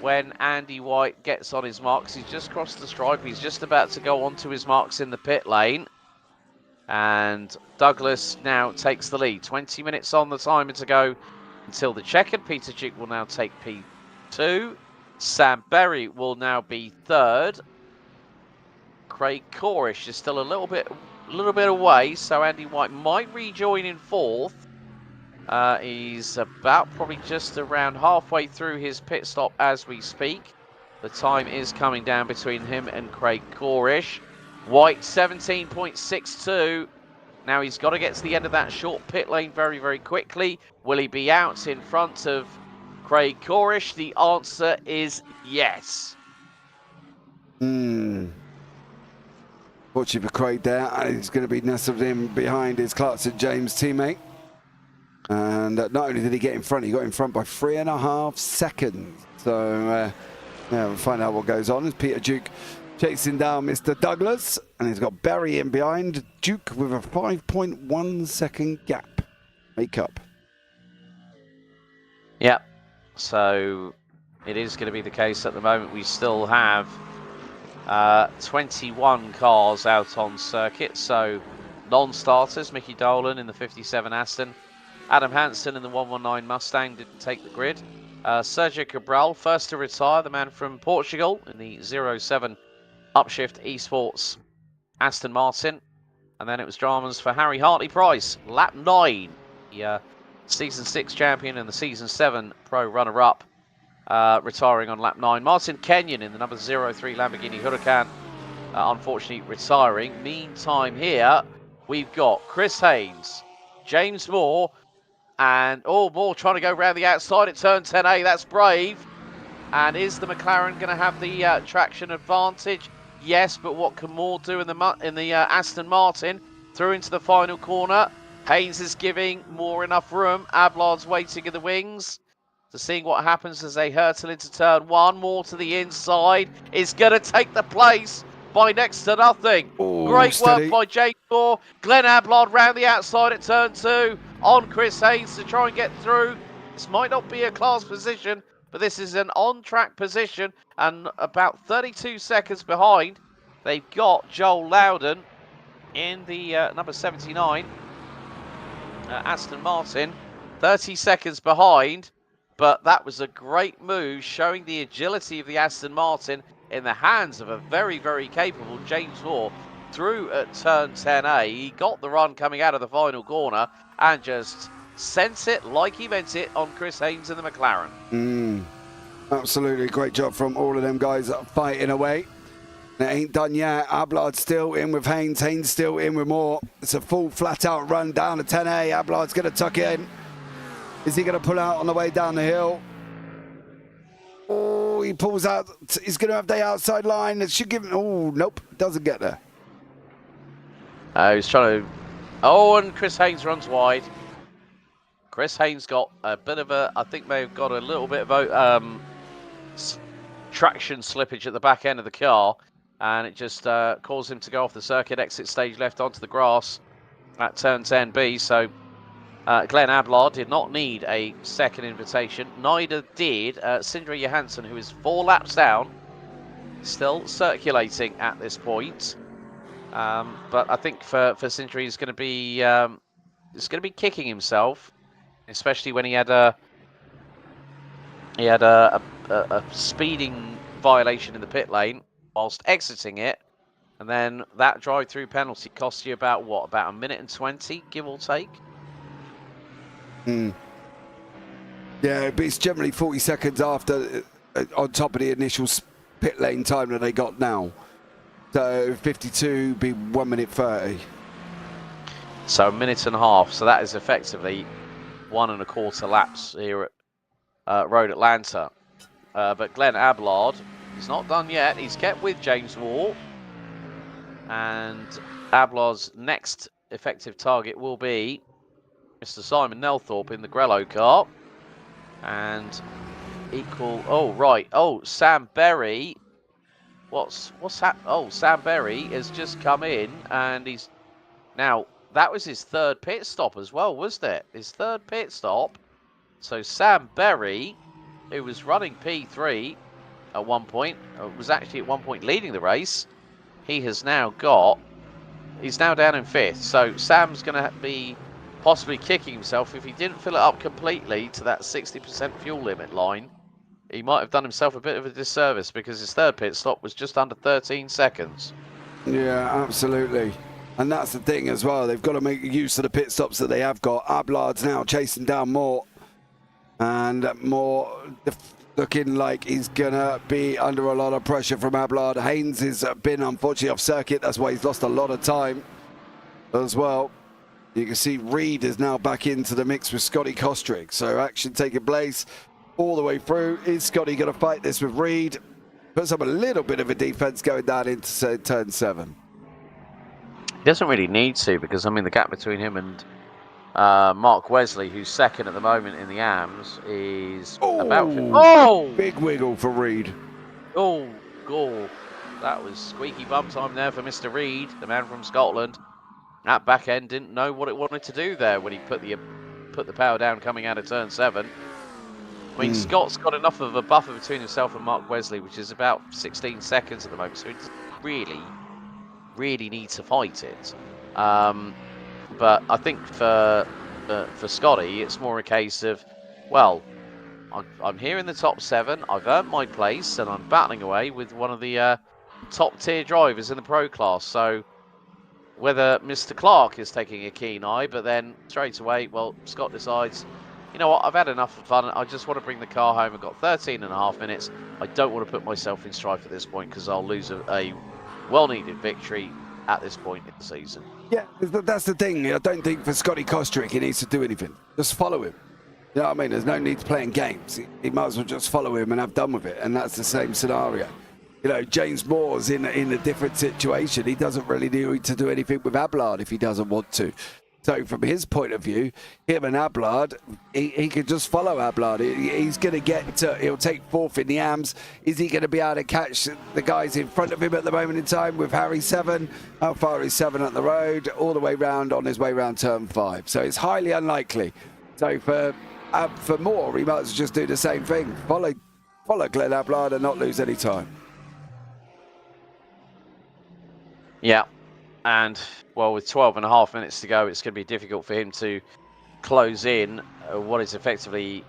when Andy White gets on his marks. He's just crossed the stripe. He's just about to go onto his marks in the pit lane. And Douglas now takes the lead. 20 minutes on the timer to go until the checkered. Peter Duke will now take P2. Sam Berry will now be third. Craig Corish is still a little bit away, so Andy White might rejoin in fourth. He's about probably just around halfway through his pit stop as we speak. The time is coming down between him and Craig Corish. White 17.62. Now he's got to get to the end of that short pit lane very, very quickly. Will he be out in front of Craig Corish? The answer is yes. Fortunately for Craig there, he's going to be nestled in behind his Clarkson James teammate. And not only did he get in front, he got in front by 3.5 seconds. So, yeah, we'll find out what goes on as Peter Duke chasing down Mr. Douglas. And he's got Berry in behind. Duke with a 5.1 second gap. Make up. Yeah, so it is going to be the case at the moment. We still have 21 cars out on circuit. So non-starters, Mickey Dolan in the 57 Aston. Adam Hansen in the 119 Mustang didn't take the grid. Sergio Cabral, first to retire, the man from Portugal in the 07 Upshift Esports Aston Martin. And then it was dramas for Harry Hartley-Price, lap 9. The Season 6 champion and the Season 7 pro runner-up, retiring on lap 9. Martin Kenyon in the number 03 Lamborghini Huracan, unfortunately retiring. Meantime here, we've got Chris Haynes, James Moore, and Moore trying to go around the outside at turn 10A. That's brave. And is the McLaren going to have the traction advantage? Yes, but what can Moore do in the Aston Martin? Through into the final corner. Haynes is giving Moore enough room. Ablard's waiting in the wings to seeing what happens as they hurtle into turn 1. Moore to the inside is going to take the place by next to nothing. Great steady work by James Moore. Glenn Ablard round the outside at turn 2 on Chris Haynes to try and get through. This might not be a class position, but this is an on-track position, and about 32 seconds behind, they've got Joel Loudon in the number 79 Aston Martin. 30 seconds behind, but that was a great move, showing the agility of the Aston Martin in the hands of a very, very capable James Moore through at turn 10A. He got the run coming out of the final corner and just sent it like he meant it on Chris Haynes in the McLaren. Absolutely great job from all of them guys fighting away. It ain't done yet. Ablard still in with Haynes. Haynes still in with Moore. It's a full flat-out run down to 10A. Ablard's going to tuck it in. Is he going to pull out on the way down the hill? Oh, he pulls out. He's going to have the outside line. It should give him... Oh, nope. Doesn't get there. He's trying to... Oh, and Chris Haynes runs wide. Chris Haynes got a bit of a... I think may have got a little bit of traction slippage at the back end of the car. And it just caused him to go off the circuit, exit stage left onto the grass at turn 10B. So Glenn Ablard did not need a second invitation. Neither did Sindre Johansson, who is 4 laps down, still circulating at this point. But I think for Sindre, he's going to be kicking himself, especially when he had a speeding violation in the pit lane whilst exiting it, and then that drive-through penalty costs you about what? About 1 minute and 20, give or take. Yeah, but it's generally 40 seconds after, on top of the initial pit lane time that they got now. So 52 be 1 minute 30. So 1.5 minutes. So that is effectively 1.25 laps here at Road Atlanta. But Glenn Ablard, he's not done yet. He's kept with James Moore. And Ablard's next effective target will be Mr. Simon Nelthorpe in the Grello car. And equal... Oh, right. Oh, Sam Berry. What's happened? Oh, Sam Berry has just come in, and he's... Now, that was his third pit stop as well, wasn't it? His third pit stop. So Sam Berry, who was running P3 at one point, was actually at one point leading the race. He's now down in 5th. So Sam's going to be possibly kicking himself if he didn't fill it up completely to that 60% fuel limit line. He might have done himself a bit of a disservice because his third pit stop was just under 13 seconds. Yeah, absolutely. And that's the thing as well. They've got to make use of the pit stops that they have got. Ablard's now chasing down more. And more looking like he's going to be under a lot of pressure from Ablard. Haynes has been unfortunately off circuit. That's why he's lost a lot of time as well. You can see Reed is now back into the mix with Scotty Kostrick. So action taking place all the way through. Is Scotty going to fight this with Reed? Puts up a little bit of a defense going down into turn 7. He doesn't really need to, because I mean the gap between him and Mark Wesley, who's second at the moment in the AMS, is about... Oh! Big wiggle for Reed. Oh, goal. That was squeaky bum time there for Mr. Reed, the man from Scotland. That back end didn't know what it wanted to do there when he put the power down coming out of turn 7. I mean, Scott's got enough of a buffer between himself and Mark Wesley, which is about 16 seconds at the moment, so he doesn't really need to fight it. But I think for Scotty, it's more a case of, well, I'm here in the top 7, I've earned my place, and I'm battling away with one of the top tier drivers in the pro class. So whether Mr. Clark is taking a keen eye, but then straight away, well, Scott decides, you know what, I've had enough of fun. I just want to bring the car home. I've got 13.5 minutes. I don't want to put myself in strife at this point because I'll lose a well-needed victory at this point in the season. Yeah, that's the thing. I don't think for Scotty Kostrick he needs to do anything. Just follow him. You know what I mean? There's no need to playing games. He might as well just follow him and have done with it. And that's the same scenario. You know, James Moore's in a different situation. He doesn't really need to do anything with Ablard if he doesn't want to. So from his point of view, him and Ablard, he can just follow Ablard. He's going to he'll take 4th in the AMS. Is he going to be able to catch the guys in front of him at the moment in time with Harry 7? How far is 7 up the road? All the way round on his way round turn 5. So it's highly unlikely. So for Moore, he might as well just do the same thing. Follow Glenn Ablard and not lose any time. Yeah. And, well, with 12.5 minutes to go, it's going to be difficult for him to close in what is effectively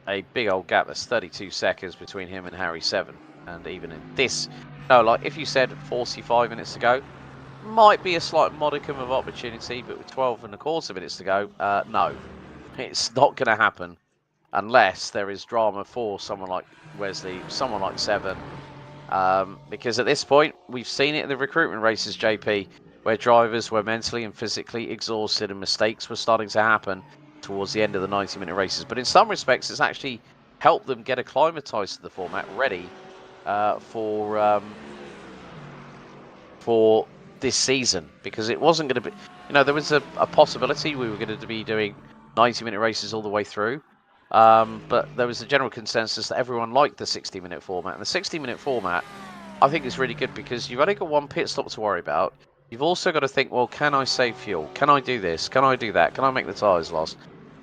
a big old gap. That's 32 seconds between him and Harry 7. And even in this, no, like if you said 45 minutes to go, might be a slight modicum of opportunity, but with 12.25 minutes to go, no, it's not going to happen unless there is drama for someone like Wesley, someone like 7. Because at this point, we've seen it in the recruitment races, JP, where drivers were mentally and physically exhausted and mistakes were starting to happen towards the end of the 90-minute races. But in some respects, it's actually helped them get acclimatized to the format, ready for this season. Because it wasn't going to be, you know, there was a possibility we were going to be doing 90-minute races all the way through. But there was a general consensus that everyone liked the 60-minute format. And the 60-minute format, I think, is really good because you've only got one pit stop to worry about. You've also got to think, well, can I save fuel? Can I do this? Can I do that? Can I make the tyres last?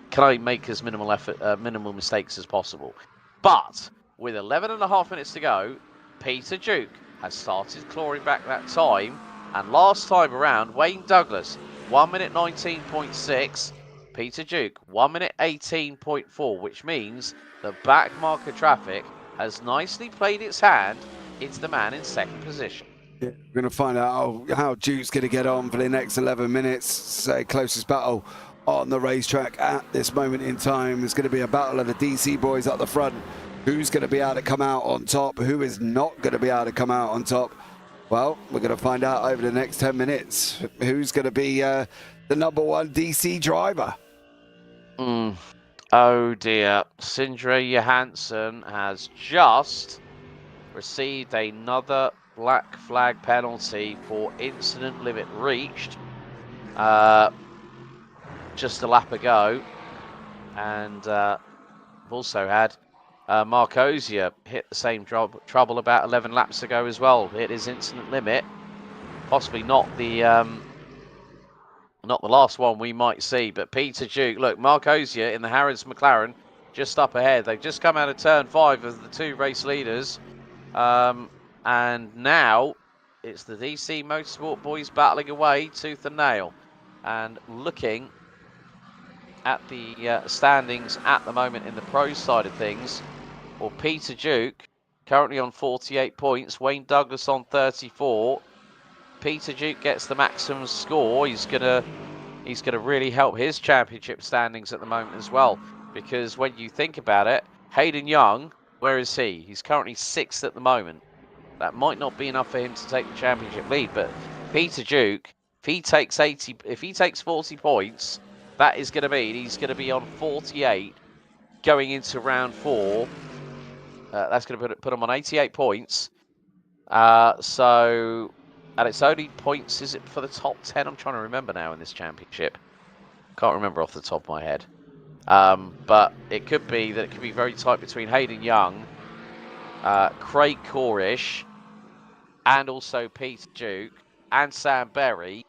Can I make as minimal mistakes as possible? But with 11.5 minutes to go, Peter Duke has started clawing back that time. And last time around, Wayne Douglas, 1 minute 19.6. Peter Duke, 1 minute 18.4, which means the back marker traffic has nicely played its hand into the man in second position. Yeah, we're going to find out how Duke's going to get on for the next 11 minutes. Say closest battle on the racetrack at this moment in time is going to be a battle of the DC boys up the front. Who's going to be able to come out on top? Who is not going to be able to come out on top? Well, we're going to find out over the next 10 minutes. Who's going to be the #1 DC driver? Oh dear. Sindre Johansson has just received another black flag penalty for incident limit reached just a lap ago. And we've also had Mark Ozier hit the same trouble about 11 laps ago as well. Hit his incident limit. Possibly not the not the last one we might see, but Peter Duke. Look, Mark Osier in the Harrods McLaren just up ahead. They've just come out of turn 5 of the 2 race leaders. And now it's the DC Motorsport boys battling away tooth and nail. And looking at the standings at the moment in the pro side of things, well, Peter Duke currently on 48 points, Wayne Douglas on 34. Peter Duke gets the maximum score. He's gonna really help his championship standings at the moment as well, because when you think about it, Hayden Young, where is he? He's currently 6th at the moment. That might not be enough for him to take the championship lead, but Peter Duke, if he takes 40 points, that is going to mean he's going to be on 48 going into round 4. That's going to put him on 88 points. And it's only points, is it for the top 10? I'm trying to remember now in this championship. Can't remember off the top of my head. But it could be that it could be very tight between Hayden Young, Craig Corish, and also Peter Duke and Sam Berry,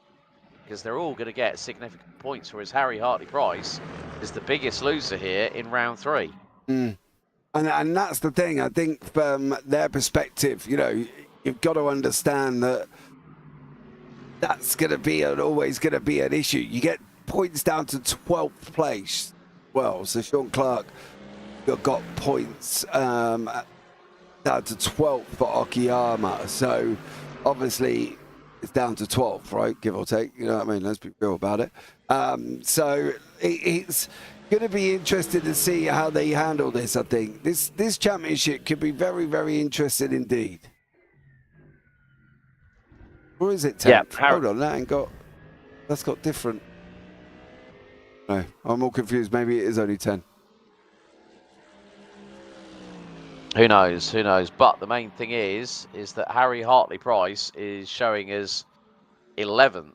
because they're all going to get significant points, whereas Harry Hartley-Price is the biggest loser here in round 3. And that's the thing. I think from their perspective, you know, you've got to understand that that's going to be always going to be an issue. You get points down to 12th place. Well, so Sean Clark got points down to 12th for Okayama. So obviously it's down to 12th, right? Give or take. You know what I mean? Let's be real about it. So it's going to be interesting to see how they handle this. I think this championship could be very, very interesting indeed. Or is it 10th? Yeah, hold on, that's got different. No, I'm all confused. Maybe it is only 10. Who knows? Who knows? But the main thing is that Harry Hartley-Price is showing as 11th,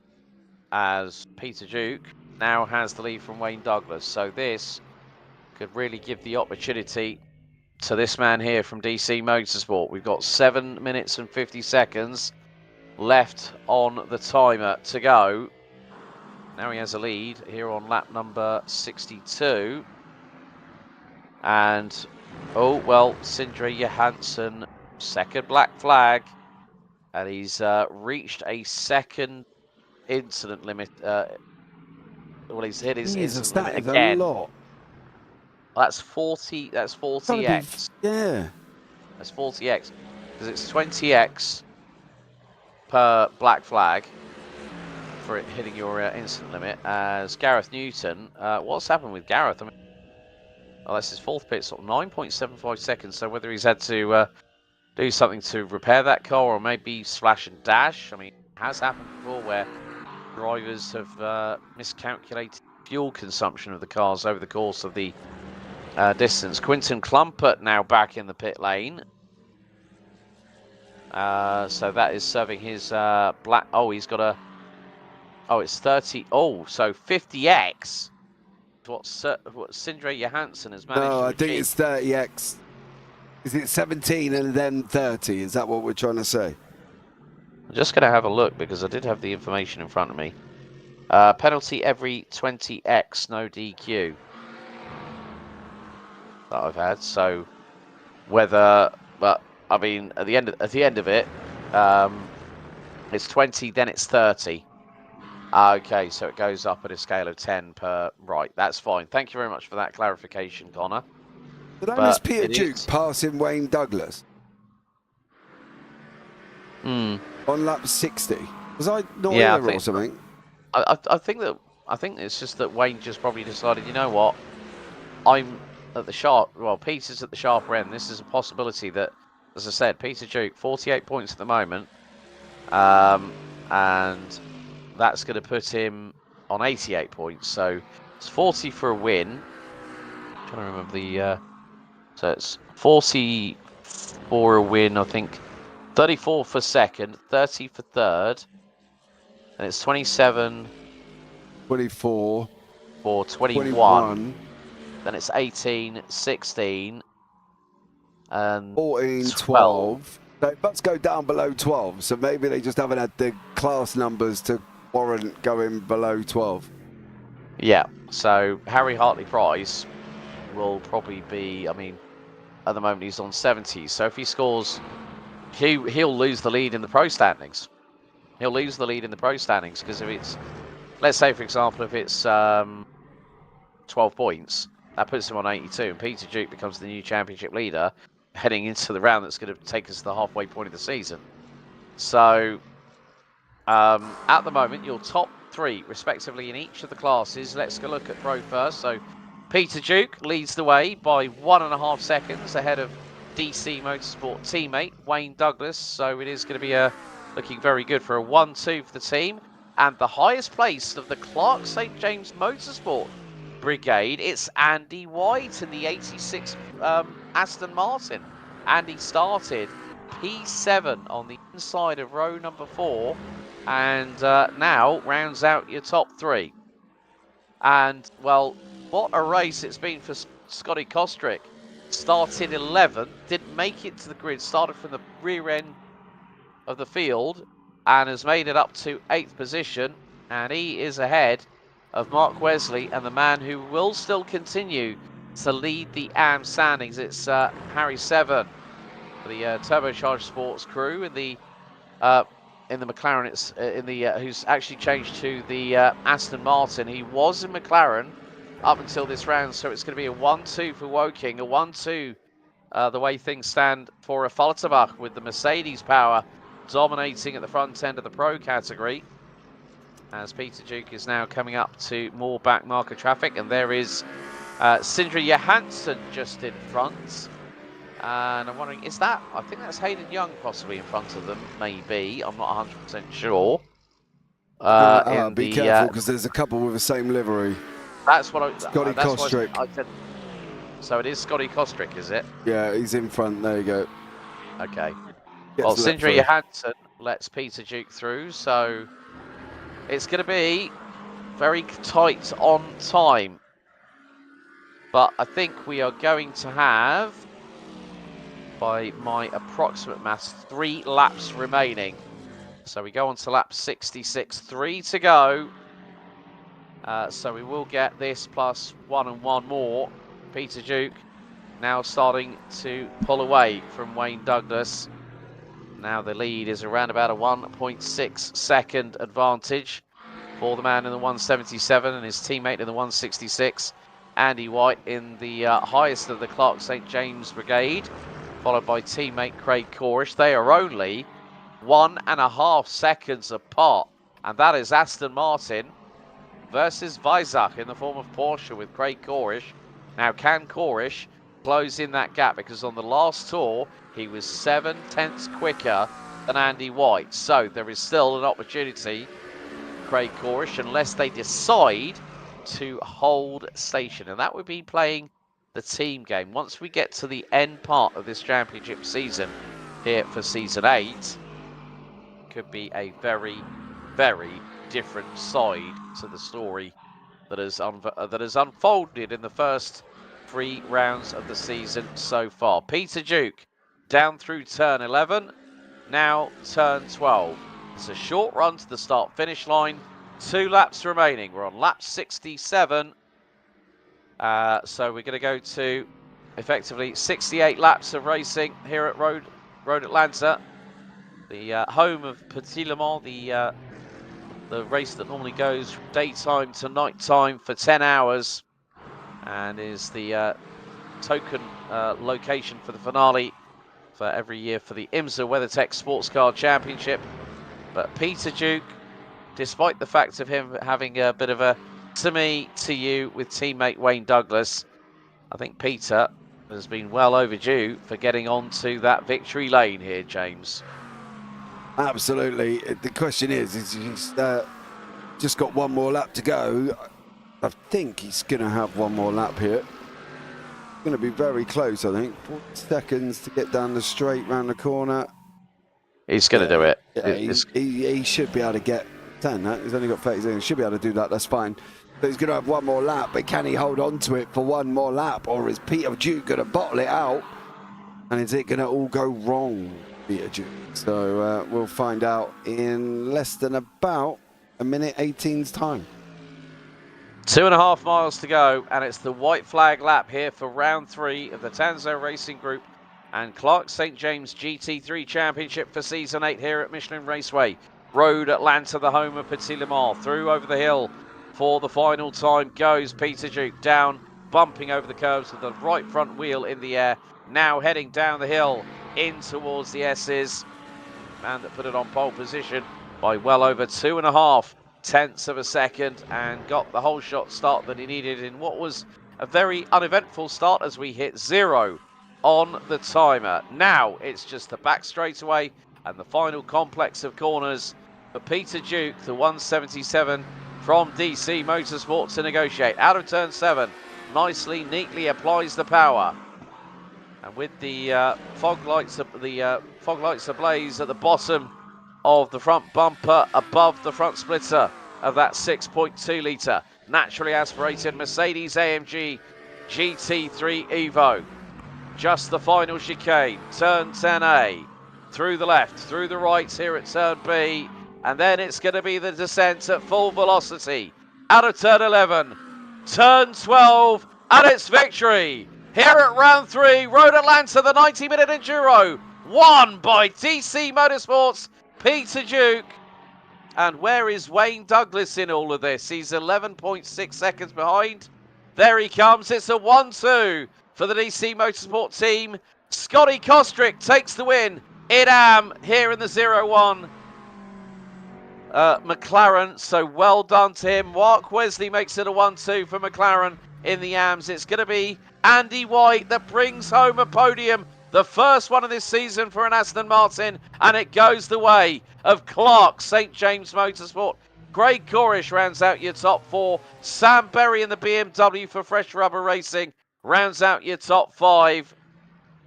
as Peter Duke now has the lead from Wayne Douglas. So this could really give the opportunity to this man here from DC Motorsport. We've got 7 minutes and 50 seconds left on the timer to go. Now he has a lead here on lap number 62. And, oh, well, Sindre Johansson, second black flag. And he's reached a second incident limit. Well, he's hit his incident limit again. A lot. That's 40. That's 40x. Yeah. That's 40x, because it's 20x per black flag for it hitting your incident limit. As Gareth Newton, what's happened with Gareth? I mean, oh, that's his 4th pit stop, 9.75 seconds. So whether he's had to do something to repair that car, or maybe slash and dash. I mean, it has happened before where drivers have miscalculated fuel consumption of the cars over the course of the distance. Quinton Clumpert now back in the pit lane. So that is serving his black. Oh, he's got a. Oh, it's 30. Oh, so 50x. What Sindre Johansson has managed to achieve. I think it's 30x. Is it 17 and then 30? Is that what we're trying to say? I'm just going to have a look because I did have the information in front of me. Penalty every 20x, no DQ. That I've had. So whether, but I mean, at the end of it, it's 20, then it's 30. Okay, so it goes up at a scale of 10 per. Right, that's fine. Thank you very much for that clarification, Connor. Did I miss Peter Duke passing Wayne Douglas? On lap 60? Was I not here or something? I think it's just that Wayne just probably decided, you know what, I'm at the sharp. Well, Peter's at the sharper end. This is a possibility that, as I said, Peter Duke 48 points at the moment, and that's going to put him on 88 points. So it's 40 for a win. I'm trying to remember the. So it's 40 for a win, I think. 34 for second, 30 for third, and it's 27. 24 for 21. Then it's 18, 16, and 14, 12. So it must go down below 12. So maybe they just haven't had the class numbers to warrant going below 12. Yeah, so Harry Hartley-Price will probably be, I mean, at the moment he's on 70, so if he scores, he'll lose the lead in the pro standings. He'll lose the lead in the pro standings, because if it's, let's say for example, if it's 12 points, that puts him on 82, and Peter Duke becomes the new championship leader heading into the round that's going to take us to the halfway point of the season. So at the moment, your top 3 respectively in each of the classes. Let's go look at pro first. So Peter Duke leads the way by 1.5 seconds ahead of DC Motorsport teammate Wayne Douglas. So it is going to be looking very good for a 1-2 for the team. And the highest placed of the Clark St. James Motorsport Brigade, it's Andy White in the 86 Aston Martin. Andy started P7 on the inside of row number 4 and now rounds out your top 3. And, well, what a race it's been for Scotty Kostrick. Started 11th, didn't make it to the grid, started from the rear end of the field and has made it up to 8th position. And he is ahead of Mark Wesley and the man who will still continue to lead the AM standings. It's Harry Seven, the Turbocharged Sports crew in the McLaren. It's who's actually changed to the Aston Martin. He was in McLaren up until this round, so it's going to be a 1-2 for Woking, a 1-2 the way things stand for a Falterbach, with the Mercedes power dominating at the front end of the pro category, as Peter Duke is now coming up to more back marker traffic. And there is Sindre Johansson just in front. And I'm wondering, is that, I think that's Hayden Young possibly in front of them, maybe. I'm not 100% sure. Be careful, because there's a couple with the same livery. That's what I... Scotty Kostrick. I said, so it is Scotty Kostrick, is it? Yeah, he's in front. There you go. Okay. Gets well, Sindre Johansson lets Peter Duke through, so it's going to be very tight on time. But I think we are going to have, by my approximate maths, 3 laps remaining. So we go on to lap 66, 3 to go. So we will get this plus 1 and 1 more. Peter Duke now starting to pull away from Wayne Douglas. Now the lead is around about a 1.6 second advantage for the man in the 177 and his teammate in the 166. Andy White in the highest of the Clark St. James Brigade, followed by teammate Craig Corish. They are only 1.5 seconds apart, and that is Aston Martin versus Weissach in the form of Porsche with Craig Corish. Now, can Corish close in that gap? Because on the last tour, he was 7 tenths quicker than Andy White. So there is still an opportunity, Craig Corish, unless they decide to hold station. And that would be playing the team game. Once we get to the end part of this championship season here for season 8, could be a very, very different side to the story that has unfolded in the first 3 rounds of the season so far. Peter Duke down through turn 11, now turn 12. It's a short run to the start-finish line. 2 laps remaining. We're on lap 67. So we're going to go to effectively 68 laps of racing here at Road Atlanta, the home of Petit Le Mans, the race that normally goes from daytime to nighttime for 10 hours and is the token location for the finale for every year for the IMSA WeatherTech Sports Car Championship. But Peter Duke, despite the fact of him having a bit of a to me, to you with teammate Wayne Douglas, I think Peter has been well overdue for getting onto that victory lane here, James. Absolutely. The question is he's just got 1 more lap to go. I think he's going to have 1 more lap here. It's going to be very close, I think. 40 seconds to get down the straight round the corner. He's going to do it. Yeah, he should be able to get 10. He's only got 30 seconds. He should be able to do that. That's fine. But he's going to have 1 more lap. But can he hold on to it for 1 more lap? Or is Peter Duke going to bottle it out? And is it going to all go wrong, Peter Duke? So we'll find out in less than about a minute 18's time. 2.5 miles to go, and it's the white flag lap here for round 3 of the Tanso Racing Group and Clark St. James GT3 Championship for Season 8 here at Michelin Raceway. Road Atlanta, the home of Petit Le Mans. Through over the hill for the final time goes Peter Duke, down, bumping over the curves with the right front wheel in the air. Now heading down the hill in towards the S's. Man that put it on pole position by well over 2.5 tenths of a second and got the whole shot start that he needed in what was a very uneventful start as we hit 0 on the timer. Now it's just the back straightaway and the final complex of corners for Peter Duke, the 177 from DC Motorsport to negotiate. Out of turn 7, nicely, neatly applies the power. And with the fog lights ablaze at the bottom of the front bumper, above the front splitter of that 6.2 litre naturally aspirated Mercedes AMG GT3 Evo. Just the final chicane, turn 10A, through the left, through the right here at turn B, and then it's going to be the descent at full velocity. Out of turn 11, turn 12, and it's victory. Here at round 3, Road Atlanta, the 90-minute Enduro, won by DC Motorsports, Peter Duke. And where is Wayne Douglas in all of this? He's 11.6 seconds behind. There he comes. It's a 1-2 for the DC Motorsport team. Scotty Kostrick takes the win in AM here in the 0-1 McLaren. So well done to him. Mark Wesley makes it a 1-2 for McLaren in the AMs. It's going to be Andy White that brings home a podium. The first one of this season for an Aston Martin, and it goes the way of Clark St. James Motorsport. Craig Corish rounds out your top 4. Sam Berry in the BMW for Fresh Rubber Racing rounds out your top 5.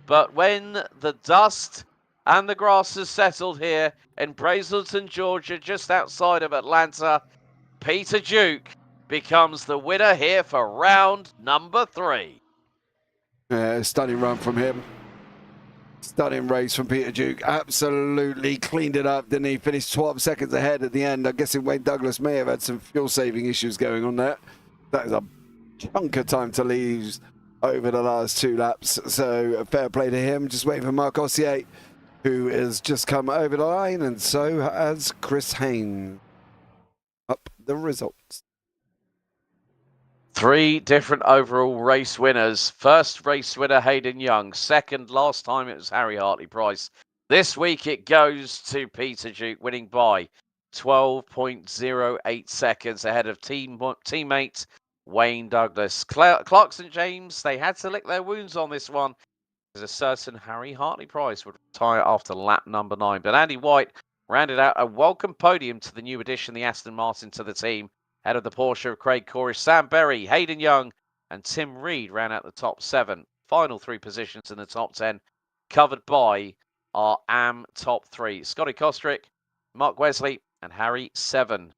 But when the dust and the grass has settled here in Brazelton, Georgia, just outside of Atlanta, Peter Duke becomes the winner here for round number 3. Stunning run from him. Stunning race from Peter Duke. Absolutely cleaned it up, didn't he? Finished 12 seconds ahead at the end. I'm guessing Wayne Douglas may have had some fuel-saving issues going on there. That is a chunk of time to lose over the last 2 laps. So fair play to him. Just waiting for Marc Ossier, who has just come over the line, and so has Chris Haynes. Up the results. 3 different overall race winners. First race winner, Hayden Young. Second, last time it was Harry Hartley-Price. This week it goes to Peter Duke, winning by 12.08 seconds ahead of teammate Wayne Douglas. Clark St. James, they had to lick their wounds on this one, as a certain Harry Hartley-Price would retire after lap number 9. But Andy White rounded out a welcome podium to the new addition, the Aston Martin, to the team. Ahead of the Porsche of Craig Corish, Sam Berry, Hayden Young, and Tim Reed ran out the top 7. Final 3 positions in the top 10, covered by our AM top 3. Scotty Kostrick, Mark Wesley, and Harry Seven.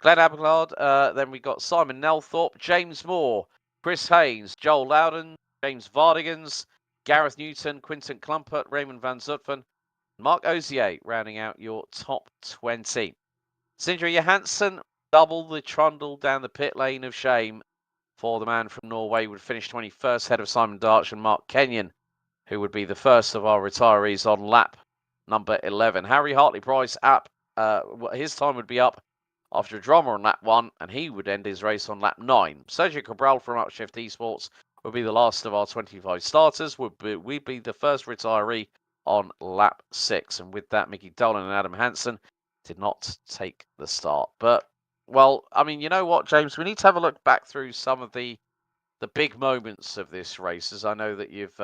Glenn Abelard, then we got Simon Nelthorpe, James Moore, Chris Haynes, Joel Loudon, James Vardigans, Gareth Newton, Quinton Klumpert, Raymond Van Zutphen, Mark Ozier rounding out your top 20. Sindre Johansson, double the trundle down the pit lane of shame for the man from Norway, would finish 21st, ahead of Simon Darch and Mark Kenyon, who would be the first of our retirees on lap number 11. Harry Hartley-Price up, his time would be up after a drama on lap 1, and he would end his race on lap 9. Sergio Cabral from Upshift Esports would be the last of our 25 starters. We'd be the first retiree on lap 6. And with that, Mickey Dolan and Adam Hansen did not take the start. But, well, I mean, you know what, James? We need to have a look back through some of the big moments of this race, as I know that you've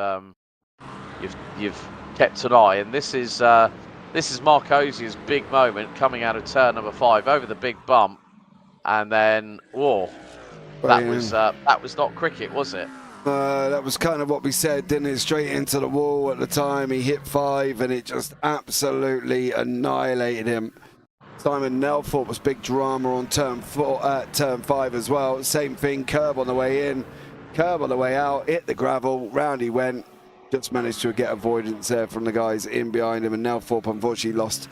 kept an eye. And this is Mark Ozier's big moment coming out of turn number 5 over the big bump, and then that was not cricket, was it? That was kind of what we said, didn't it? Straight into the wall at the time. He hit 5 and it just absolutely annihilated him. Simon Nelthorpe was big drama on turn 5 as well. Same thing, curb on the way in, curb on the way out, hit the gravel, round he went. Just managed to get avoidance there from the guys in behind him, and Nelthorpe unfortunately lost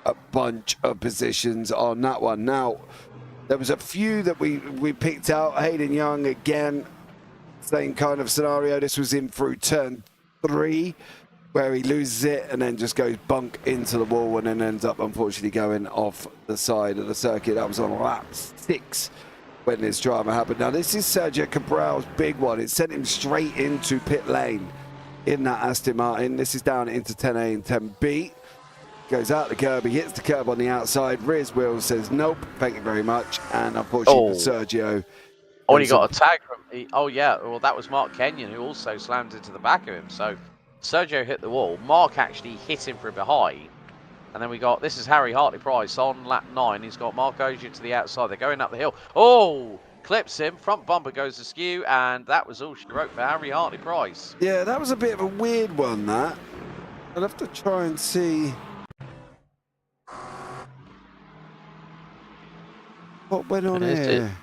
a bunch of positions on that one. Now, there was a few that we picked out. Hayden Young, again, same kind of scenario. This was in through turn 3, where he loses it and then just goes bunk into the wall and then ends up, unfortunately, going off the side of the circuit. That was on lap 6 when this drama happened. Now, this is Sergio Cabral's big one. It sent him straight into pit lane in that Aston Martin. This is down into 10A and 10B. Goes out the curb, he hits the curb on the outside. Rears wheel says, nope, thank you very much. And unfortunately for Sergio... Oh, and he got a tag from... Oh, yeah, well, that was Mark Kenyon, who also slammed into the back of him. So, Sergio hit the wall. Mark actually hit him from behind. And then we got... This is Harry Hartley-Price on lap 9. He's got Mark Ogier to the outside. They're going up the hill. Oh! Clips him. Front bumper goes askew. And that was all she wrote for Harry Hartley-Price. Yeah, that was a bit of a weird one, that. I'll have to try and see... what went on here?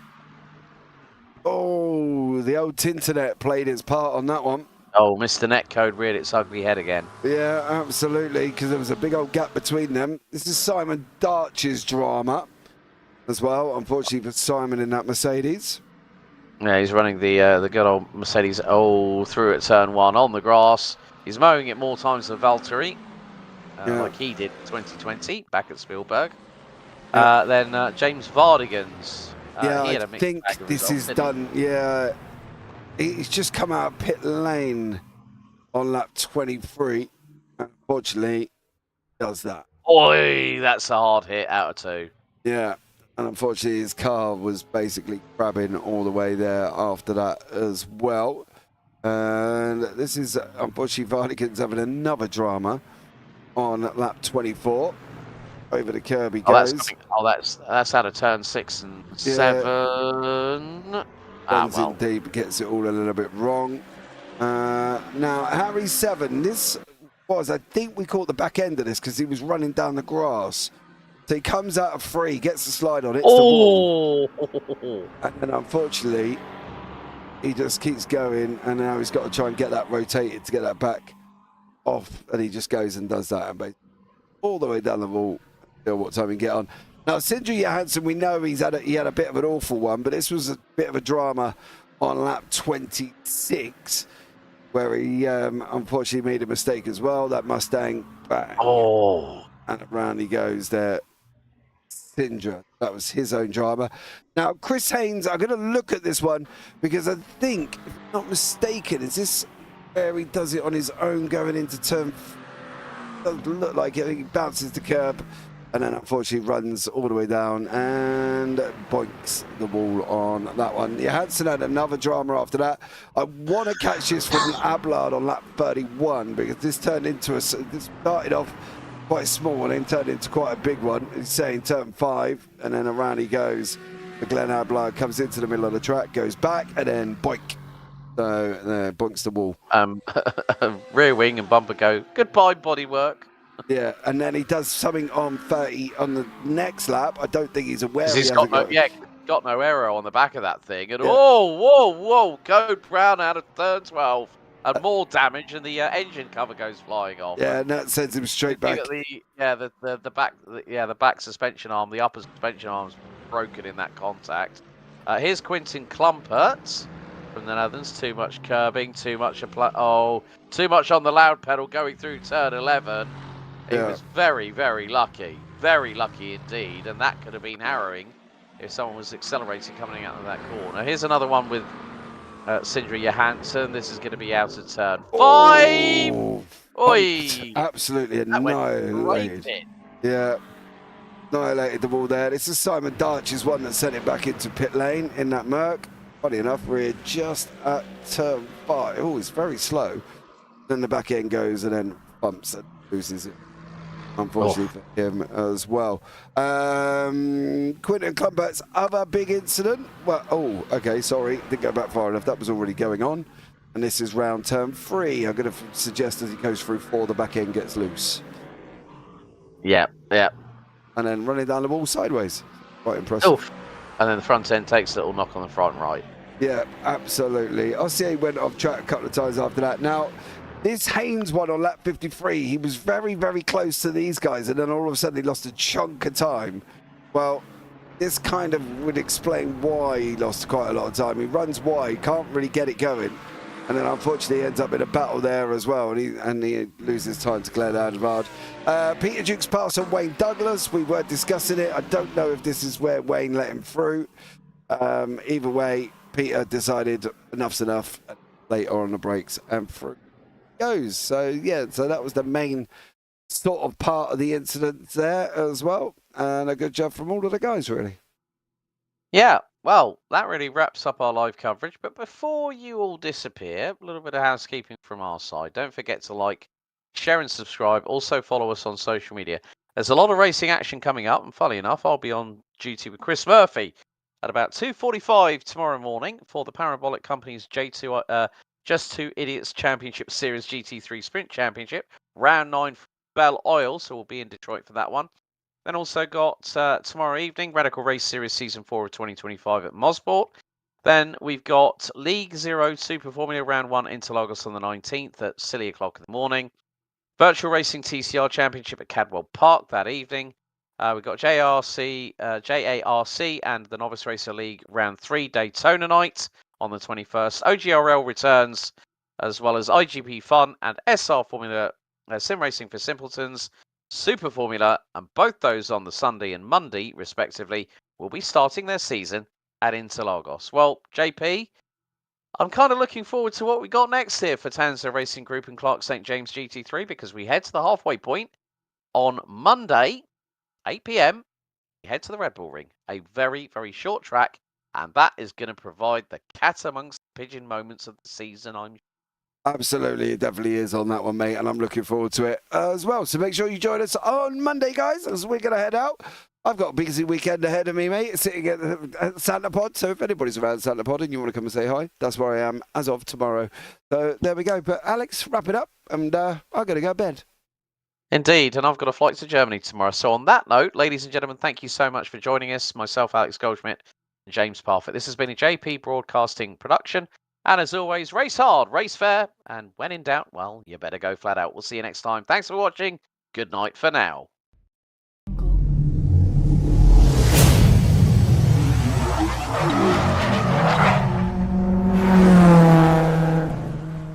Oh, the old Tinternet played its part on that one. Oh, Mr. Netcode reared its ugly head again. Yeah, absolutely, because there was a big old gap between them. This is Simon Darch's drama as well, unfortunately for Simon in that Mercedes. Yeah, he's running the good old Mercedes through at turn 1 on the grass. He's mowing it more times than Valtteri, like he did in 2020 back at Spielberg. Then James Vardigan's. I think this is done. Yeah, he's just come out of pit lane on lap 23. Unfortunately, does that. Oi, that's a hard hit out of 2. Yeah, and unfortunately his car was basically crabbing all the way there after that as well. And this is, unfortunately, Vardigan's having another drama on lap 24. Over the curb he goes. That's out of turn 6 and 7. Runs in deep, gets it all a little bit wrong. Now, Harry 7, this was, I think we caught the back end of this because he was running down the grass. So he comes out of 3, gets the slide on, hits the wall. And then, unfortunately, he just keeps going, and now he's got to try and get that rotated to get that back off. And he just goes and does that, and basically all the way down the wall. What time he get on. Now, Sindri Johansson, we know he had a bit of an awful one, but this was a bit of a drama on lap 26, where he unfortunately made a mistake as well. That Mustang, bang. And around he goes there. Sindri, that was his own drama. Now, Chris Haynes, I'm going to look at this one because I think, if I'm not mistaken, is this where he does it on his own going into turn? Doesn't look like it. He bounces the curb. And then, unfortunately, runs all the way down and boinks the wall on that one. Johansson had another drama after that. I want to catch this from Ablard on lap 31 because this turned into this started off quite small and then turned into quite a big one. He's saying turn 5, and then around he goes. The Glenn Ablard comes into the middle of the track, goes back, and then boink. So, boinks the wall. Rear wing and bumper go, goodbye, bodywork. Yeah, and then he does something on 30 on the next lap. I don't think he's aware. He's got no aero on the back of that thing. And whoa, Code Brown out of turn 12. And more damage, and the engine cover goes flying off. Yeah, and that sends him straight back. The back suspension arm, the upper suspension arm's broken in that contact. Here's Quintin Klumpert from the Netherlands. Too much curbing, too much on the loud pedal going through turn 11. He was very, very lucky indeed, and that could have been harrowing if someone was accelerating coming out of that corner. Here's another one with Sindri Johansson. This is going to be out of turn 5. Oi! Absolutely annihilated. Yeah, annihilated the wall there. This is Simon Darch's one that sent it back into pit lane in that Merc. Funny enough, we're just at turn 5. Oh, it's very slow. Then the back end goes and then bumps and loses it. Unfortunately for him as well. Quintin Klumpert's other big incident. Well, okay, sorry. Didn't go back far enough. That was already going on. And this is round turn 3. I'm going to suggest as he goes through 4, the back end gets loose. Yeah. And then running down the wall sideways. Quite impressive. Oof. And then the front end takes a little knock on the front right. Yeah, absolutely. RCA went off track a couple of times after that. Now, This Haynes one on lap 53, he was very, very close to these guys, and then all of a sudden he lost a chunk of time. Well, this kind of would explain why he lost quite a lot of time. He runs wide, can't really get it going, and then unfortunately he ends up in a battle there as well, and he loses time to Glenn Advard. Peter Duke's pass on Wayne Douglas, we were discussing it. I don't know if this is where Wayne let him through. Either way, Peter decided enough's enough later on the brakes and through goes. So yeah, so that was the main sort of part of the incident there as well, and a good job from all of the guys, really. Yeah, well, that really wraps up our live coverage, but before you all disappear, a little bit of housekeeping from our side. Don't forget to like, share and subscribe. Also follow us on social media. There's a lot of racing action coming up, and funny enough, I'll be on duty with Chris Murphy at about 2:45 tomorrow morning for the Parabolic Company's J2 Just Two Idiots Championship Series GT3 Sprint Championship, round 9 for Bell Oil, so we'll be in Detroit for that one. Then also got tomorrow evening, Radical Race Series Season 4 of 2025 at Mosport. Then we've got League 0 Super Formula Round 1 Interlagos on the 19th at silly o'clock in the morning. Virtual Racing TCR Championship at Cadwell Park that evening. We've got JARC and the Novice Racer League Round 3 Daytona night on the 21st. OGRL returns, as well as IGP Fun and SR Formula Sim Racing for Simpletons, Super Formula, and both those on the Sunday and Monday, respectively, will be starting their season at Interlagos. Well, JP, I'm kind of looking forward to what we got next here for Tanso Racing Group and Clark St. James GT3, because we head to the halfway point on Monday, 8 p.m. We head to the Red Bull Ring, a very, very short track, and that is going to provide the cat amongst the pigeon moments of the season, I'm sure. Absolutely, it definitely is on that one, mate, and I'm looking forward to it as well. So make sure you join us on Monday, guys, as we're going to head out. I've got a busy weekend ahead of me, mate, sitting at Santa Pod. So if anybody's around Santa Pod and you want to come and say hi, that's where I am as of tomorrow. So there we go. But Alex, wrap it up, and I'm going to go to bed. Indeed, and I've got a flight to Germany tomorrow. So on that note, ladies and gentlemen, thank you so much for joining us. Myself, Alex Goldschmidt, and James Parfitt. This has been a JP Broadcasting production. And as always, race hard, race fair, and when in doubt, well, you better go flat out. We'll see you next time. Thanks for watching. Good night for now. Jungle.